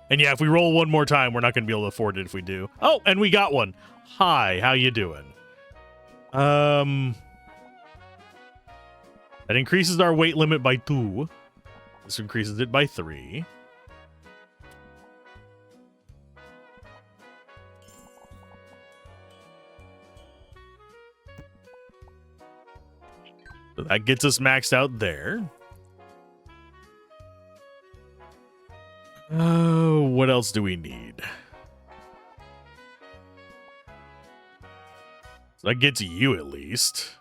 And yeah, if we roll one more time, we're not going to be able to afford it if we do. Oh, and we got one. Hi, how you doing? That increases our weight limit by 2. This increases it by 3. So that gets us maxed out there. Oh, what else do we need? So that gets you at least.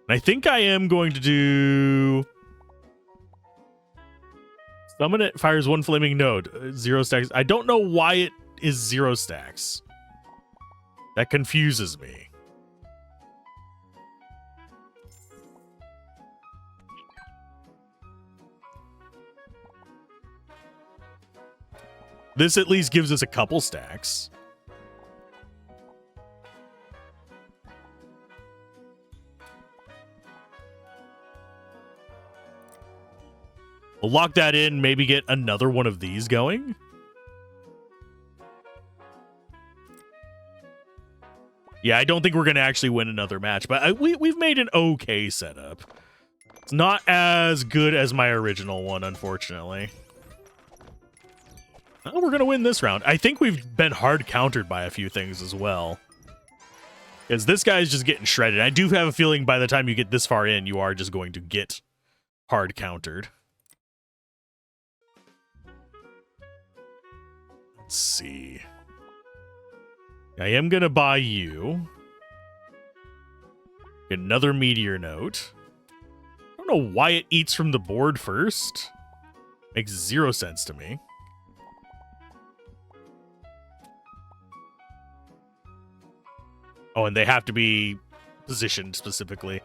And I think I am going to do... Summon it, fires 1 flaming node. 0 stacks. I don't know why it is 0 stacks. That confuses me. This at least gives us a couple stacks. We'll lock that in, maybe get another one of these going. Yeah, I don't think we're going to actually win another match, but we've made an okay setup. It's not as good as my original one, unfortunately. Well, we're going to win this round. I think we've been hard countered by a few things as well. Because this guy's just getting shredded. I do have a feeling by the time you get this far in, you are just going to get hard countered. Let's see. I am going to buy you. Get another meteor note. I don't know why it eats from the board first. Makes 0 sense to me. Oh, and they have to be positioned specifically.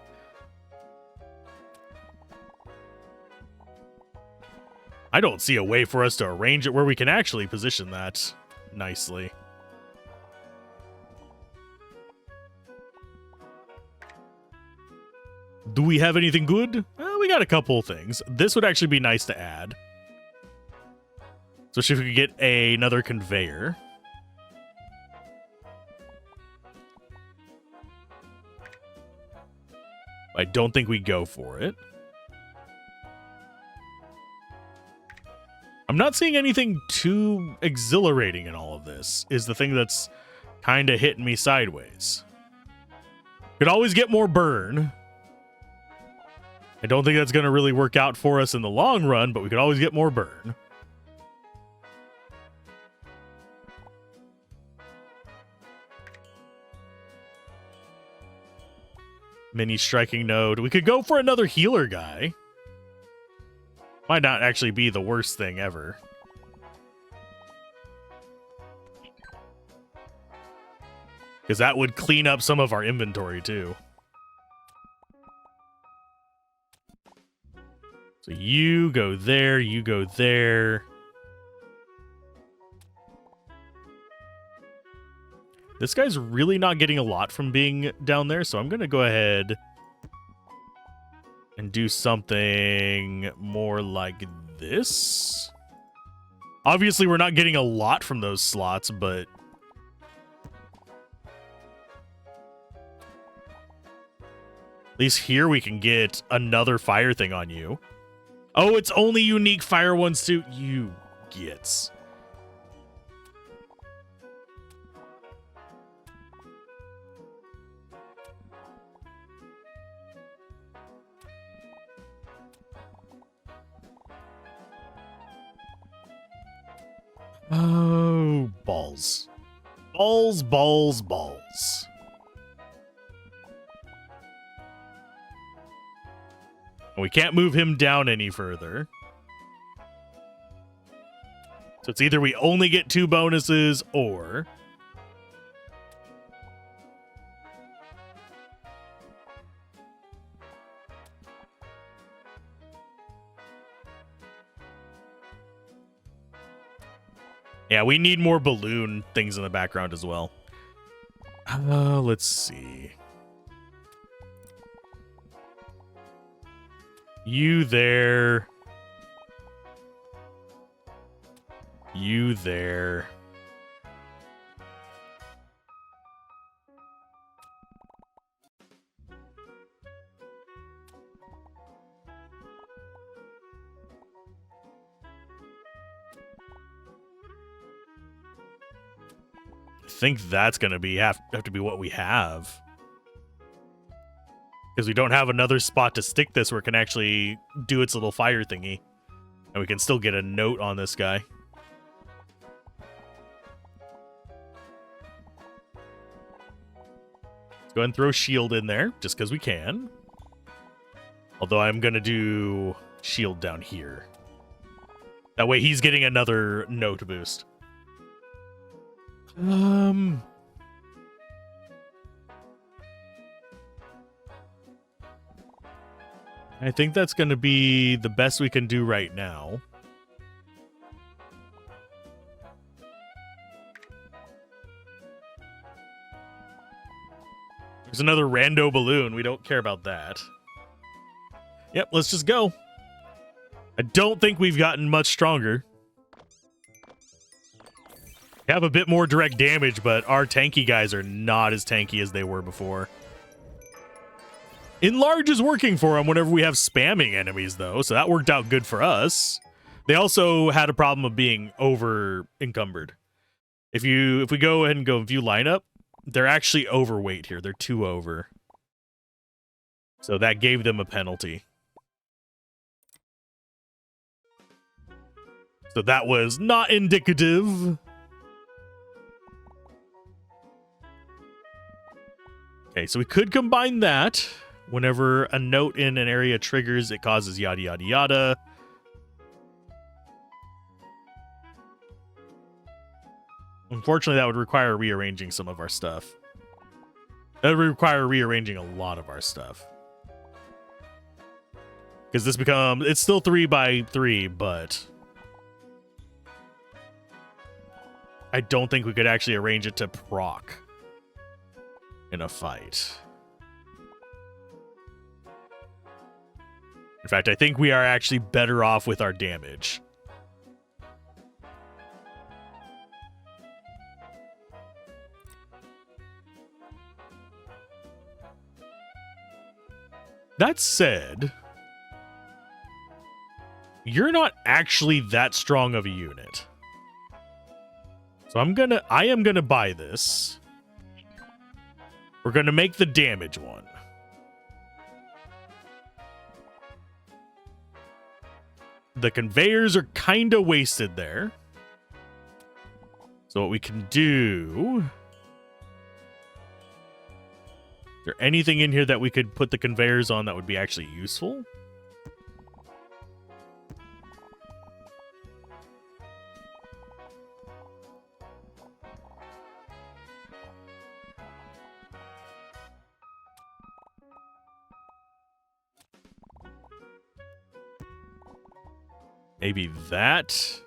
I don't see a way for us to arrange it where we can actually position that nicely. Do we have anything good? We got a couple things. This would actually be nice to add. Especially if we could get another conveyor. I don't think we go for it. I'm not seeing anything too exhilarating in all of this, is the thing that's kind of hitting me sideways. Could always get more burn. I don't think that's going to really work out for us in the long run, but we could always get more burn. Mini striking node. We could go for another healer guy. Might not actually be the worst thing ever. Because that would clean up some of our inventory, too. So you go there, you go there. This guy's really not getting a lot from being down there, so I'm going to go ahead and do something more like this. Obviously, we're not getting a lot from those slots, but at least here we can get another fire thing on you. Oh, it's only unique fire ones too. You gits. Oh, balls. Balls, balls, balls. We can't move him down any further. So it's either we only get 2 bonuses or... Yeah, we need more balloon things in the background as well. Let's see. You there. You there. I think that's going to have to be what we have. Because we don't have another spot to stick this where it can actually do its little fire thingy. And we can still get a note on this guy. Let's go ahead and throw shield in there, just because we can. Although I'm going to do shield down here. That way he's getting another note boost. I think that's going to be the best we can do right now. There's another rando balloon. We don't care about that. Yep, let's just go. I don't think we've gotten much stronger. We have a bit more direct damage, but our tanky guys are not as tanky as they were before. Enlarge is working for them whenever we have spamming enemies, though, so that worked out good for us. They also had a problem of being over encumbered. If we go ahead and go view lineup, they're actually overweight here. They're 2 over. So that gave them a penalty. So that was not indicative. Okay, so we could combine that. Whenever a note in an area triggers, it causes yada yada yada. Unfortunately, that would require rearranging some of our stuff. That would require rearranging a lot of our stuff. Because this becomes... It's still 3 by 3, but... I don't think we could actually arrange it to proc in a fight. In fact, I think we are actually better off with our damage. That said, you're not actually that strong of a unit. So I am gonna buy this. We're gonna make the damage one. The conveyors are kind of wasted there. So what we can do... Is there anything in here that we could put the conveyors on that would be actually useful? Maybe that.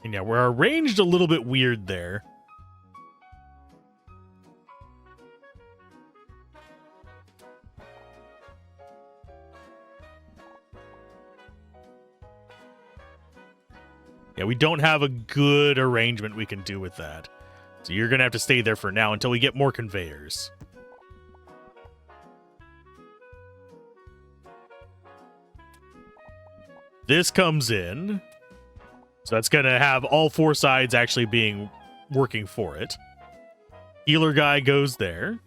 And yeah, we're arranged a little bit weird there. Yeah, we don't have a good arrangement we can do with that. So you're going to have to stay there for now until we get more conveyors. This comes in. So that's going to have all four sides actually being working for it. Healer guy goes there.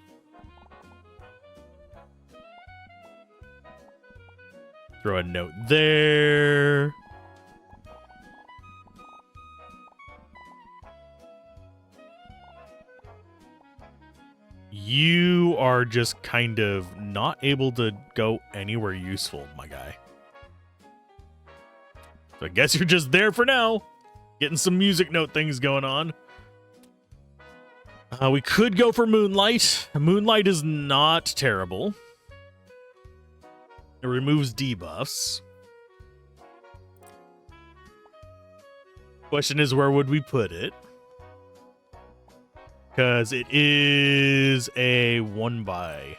Throw a note there. You are just kind of not able to go anywhere useful, my guy. So I guess you're just there for now. Getting some music note things going on. We could go for Moonlight. Moonlight is not terrible. It removes debuffs. Question is, where would we put it? Because it is a 1x3.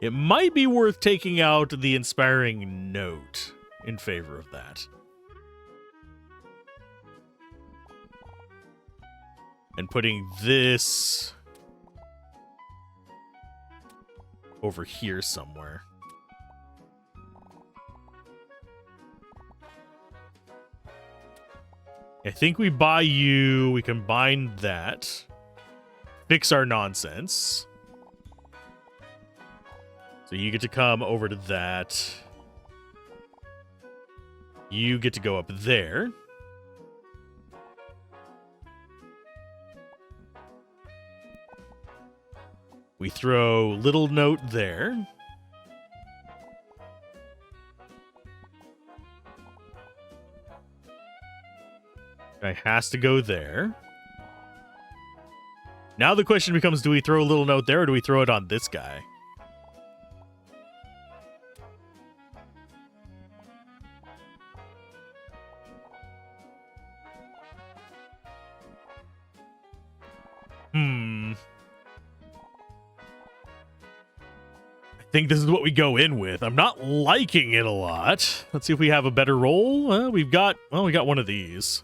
It might be worth taking out the inspiring note in favor of that. And putting this over here somewhere. I think we buy you, we combine that, fix our nonsense. So you get to come over to that. You get to go up there. We throw little note there. Guy has to go there. Now the question becomes, do we throw a little note there or do we throw it on this guy? I think this is what we go in with. I'm not liking it a lot. Let's see if we have a better roll. We got one of these.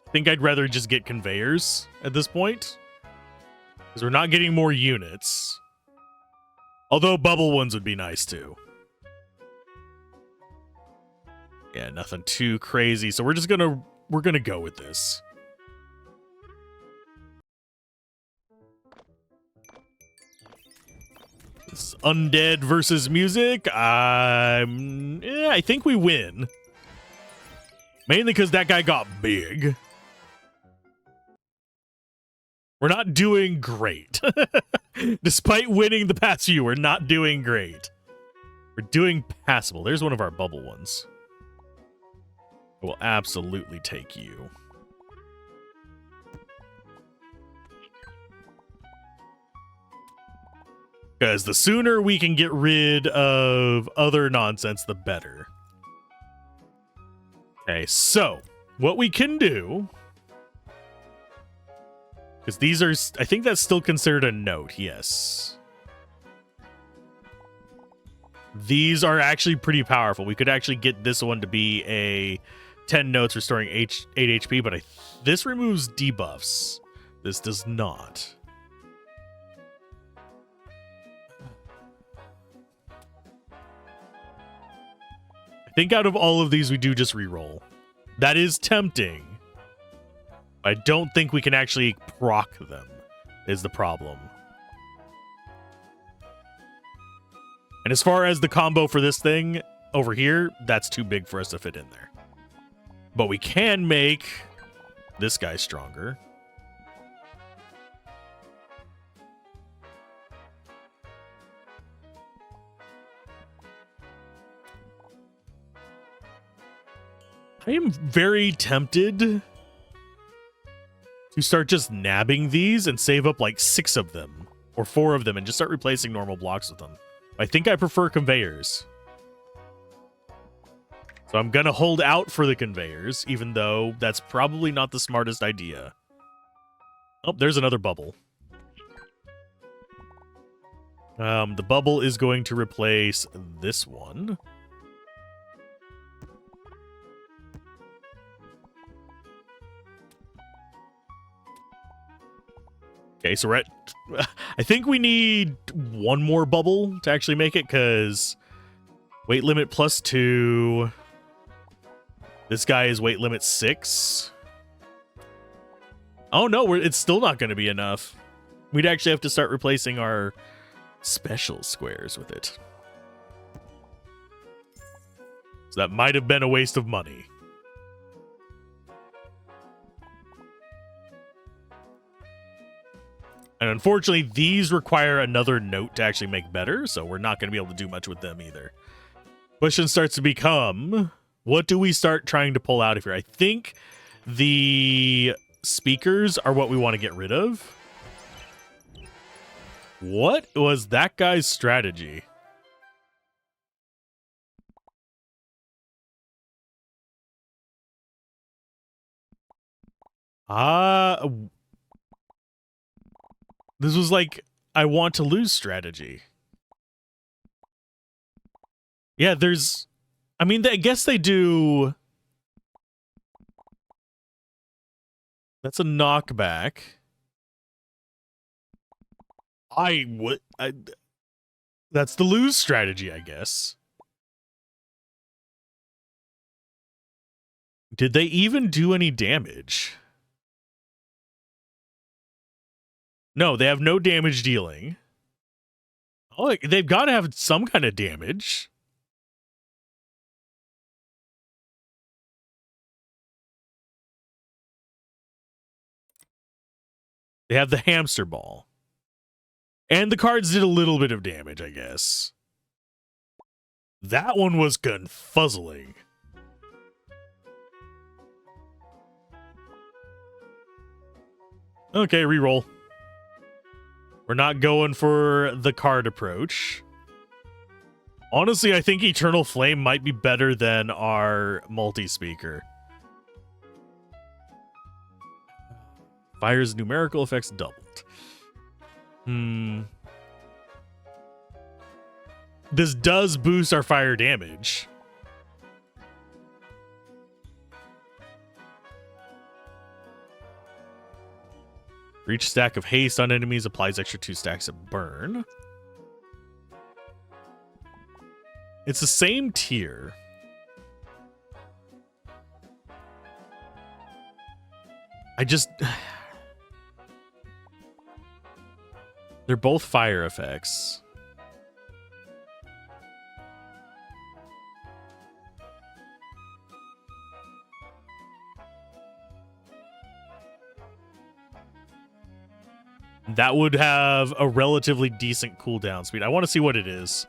I think I'd rather just get conveyors at this point, because we're not getting more units. Although bubble ones would be nice too. Yeah, nothing too crazy. So we're gonna go with this. This undead versus music. I think we win. Mainly because that guy got big. We're not doing great. Despite winning the past few, we're not doing great. We're doing passable. There's one of our bubble ones. I will absolutely take you. Because the sooner we can get rid of other nonsense, the better. Okay, so what we can do, because these are, I think that's still considered a note, yes. These are actually pretty powerful. We could actually get this one to be a 10 notes restoring 8 HP, but this removes debuffs. This does not. I think out of all of these, we do just reroll. That is tempting. I don't think we can actually proc them, is the problem. And as far as the combo for this thing over here, that's too big for us to fit in there. But we can make this guy stronger. I am very tempted to start just nabbing these and save up like 6 of them or 4 of them and just start replacing normal blocks with them. I think I prefer conveyors. So I'm going to hold out for the conveyors, even though that's probably not the smartest idea. Oh, there's another bubble. The bubble is going to replace this one. Okay, so we're at... I think we need 1 more bubble to actually make it, because weight limit +2. This guy is weight limit 6. Oh, no, it's still not going to be enough. We'd actually have to start replacing our special squares with it. So that might have been a waste of money. And unfortunately, these require another note to actually make better, so we're not going to be able to do much with them either. Question starts to become, what do we start trying to pull out of here? I think the speakers are what we want to get rid of. What was that guy's strategy? This was like, I want to lose strategy. Yeah, there's... I mean, I guess they do... That's a knockback. That's the lose strategy, I guess. Did they even do any damage? No, they have no damage dealing. Oh, they've got to have some kind of damage. They have the hamster ball. And the cards did a little bit of damage, I guess. That one was confuzzling. Okay, reroll. We're not going for the card approach. Honestly, I think Eternal Flame might be better than our multi-speaker. Fire's numerical effects doubled. This does boost our fire damage. For each stack of haste on enemies applies extra 2 stacks of burn. It's the same tier. They're both fire effects. That would have a relatively decent cooldown speed. I want to see what it is.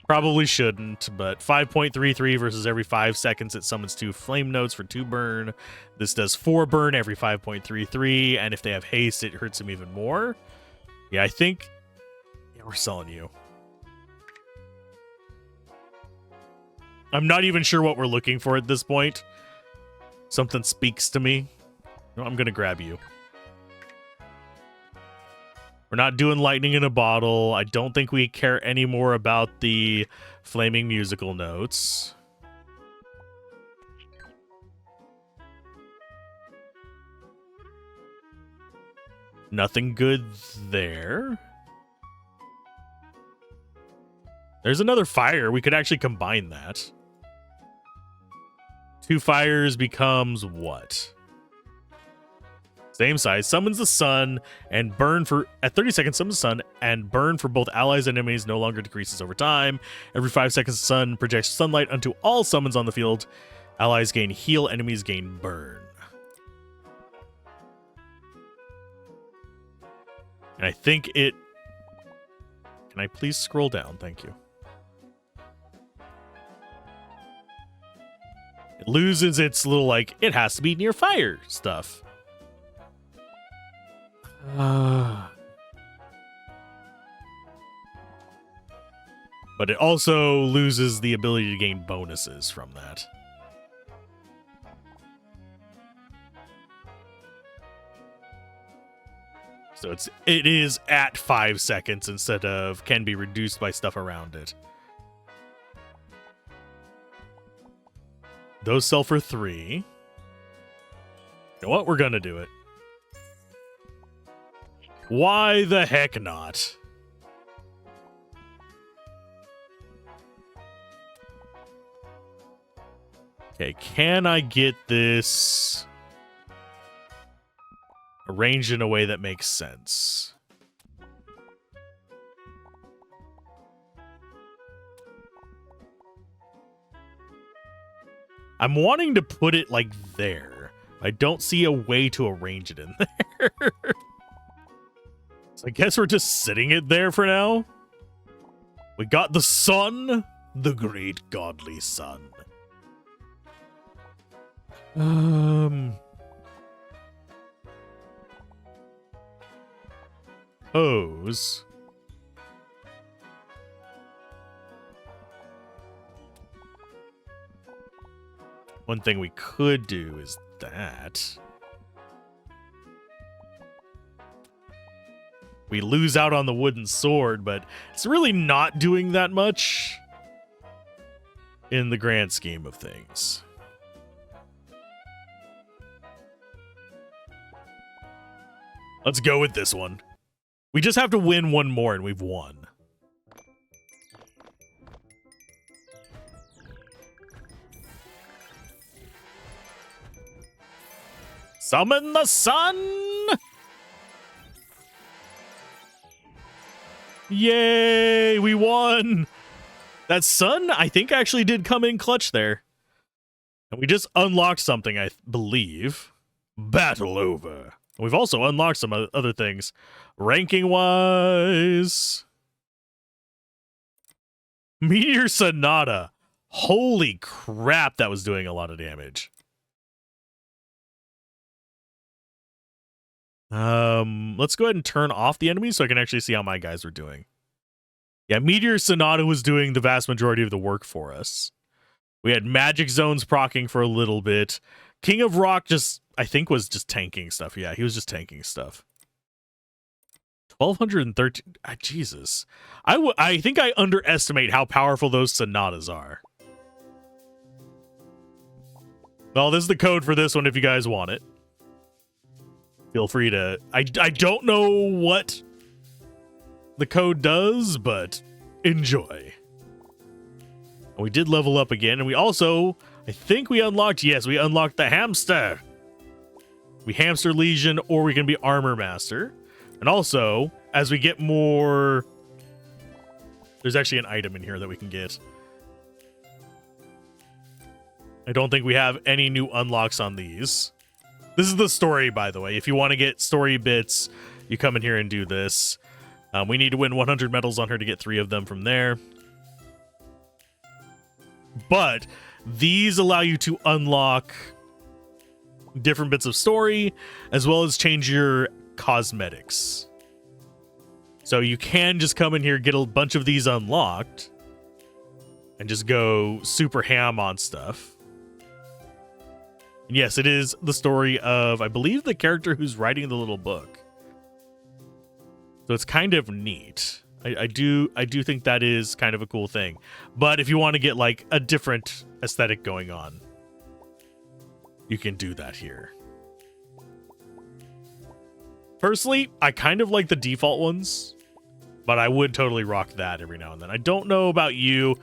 Probably shouldn't, but 5.33 versus every 5 seconds it summons 2 flame notes for 2 burn. This does 4 burn every 5.33, and if they have haste, it hurts them even more. Yeah, I think... Yeah, we're selling you. I'm not even sure what we're looking for at this point. Something speaks to me. No, I'm going to grab you. We're not doing lightning in a bottle. I don't think we care any more about the flaming musical notes. Nothing good there. There's another fire. We could actually combine that. 2 fires becomes what? Same size. Summons the sun and burn for... At 30 seconds, summons the sun and burn for both allies and enemies no longer decreases over time. Every 5 seconds, the sun projects sunlight onto all summons on the field. Allies gain heal, enemies gain burn. And I think it... Can I please scroll down? Thank you. It loses its little, like, it has to be near fire stuff. But it also loses the ability to gain bonuses from that. So it is at 5 seconds instead of can be reduced by stuff around it. Those sell for 3. You know what? We're gonna do it. Why the heck not? Okay, can I get this arranged in a way that makes sense? I'm wanting to put it like there. I don't see a way to arrange it in there. So I guess we're just sitting it there for now. We got the sun, the great godly sun. Pose. One thing we could do is that. We lose out on the wooden sword, but it's really not doing that much in the grand scheme of things. Let's go with this one. We just have to win one more and we've won. Summon the sun! Yay, we won! That sun, I think, actually did come in clutch there. And we just unlocked something, I believe. Battle over. We've also unlocked some other things. Ranking-wise... Meteor Sonata. Holy crap, that was doing a lot of damage. Let's go ahead and turn off the enemies so I can actually see how my guys are doing. Yeah, Meteor Sonata was doing the vast majority of the work for us. We had Magic Zones proccing for a little bit. King of Rock just, I think, was just tanking stuff. Yeah, he was just tanking stuff. 1213. Jesus. I think I underestimate how powerful those Sonatas are. Well, this is the code for this one if you guys want it. Feel free to... I don't know what the code does, but enjoy. We did level up again, and we also... I think we unlocked... Yes, we unlocked the hamster. We hamster Legion, or we can be Armor Master. And also, as we get more... There's actually an item in here that we can get. I don't think we have any new unlocks on these. This is the story, by the way. If you want to get story bits, you come in here and do this. We need to win 100 medals on her to get 3 of them from there. But these allow you to unlock different bits of story, as well as change your cosmetics. So you can just come in here, get a bunch of these unlocked, and just go super ham on stuff. And yes, it is the story of, I believe, the character who's writing the little book. So it's kind of neat. I do think that is kind of a cool thing. But if you want to get like a different aesthetic going on, you can do that here. Personally, I kind of like the default ones, but I would totally rock that every now and then. I don't know about you.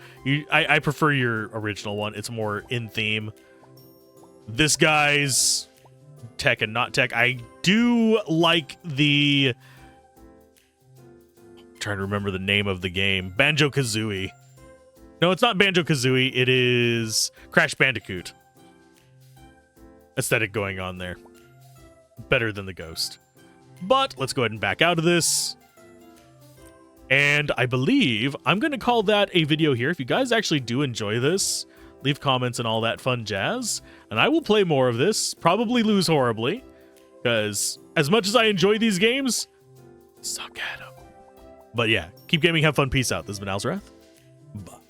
I prefer your original one. It's more in theme. This guy's tech and not tech. I do like the... I'm trying to remember the name of the game. Banjo-Kazooie. No, it's not Banjo-Kazooie. It is Crash Bandicoot. Aesthetic going on there. Better than the Ghost. But let's go ahead and back out of this. And I believe I'm going to call that a video here. If you guys actually do enjoy this, leave comments and all that fun jazz, and I will play more of this, probably lose horribly, because as much as I enjoy these games, suck at them. But yeah, keep gaming, have fun, peace out. This has been Alzorath. Bye.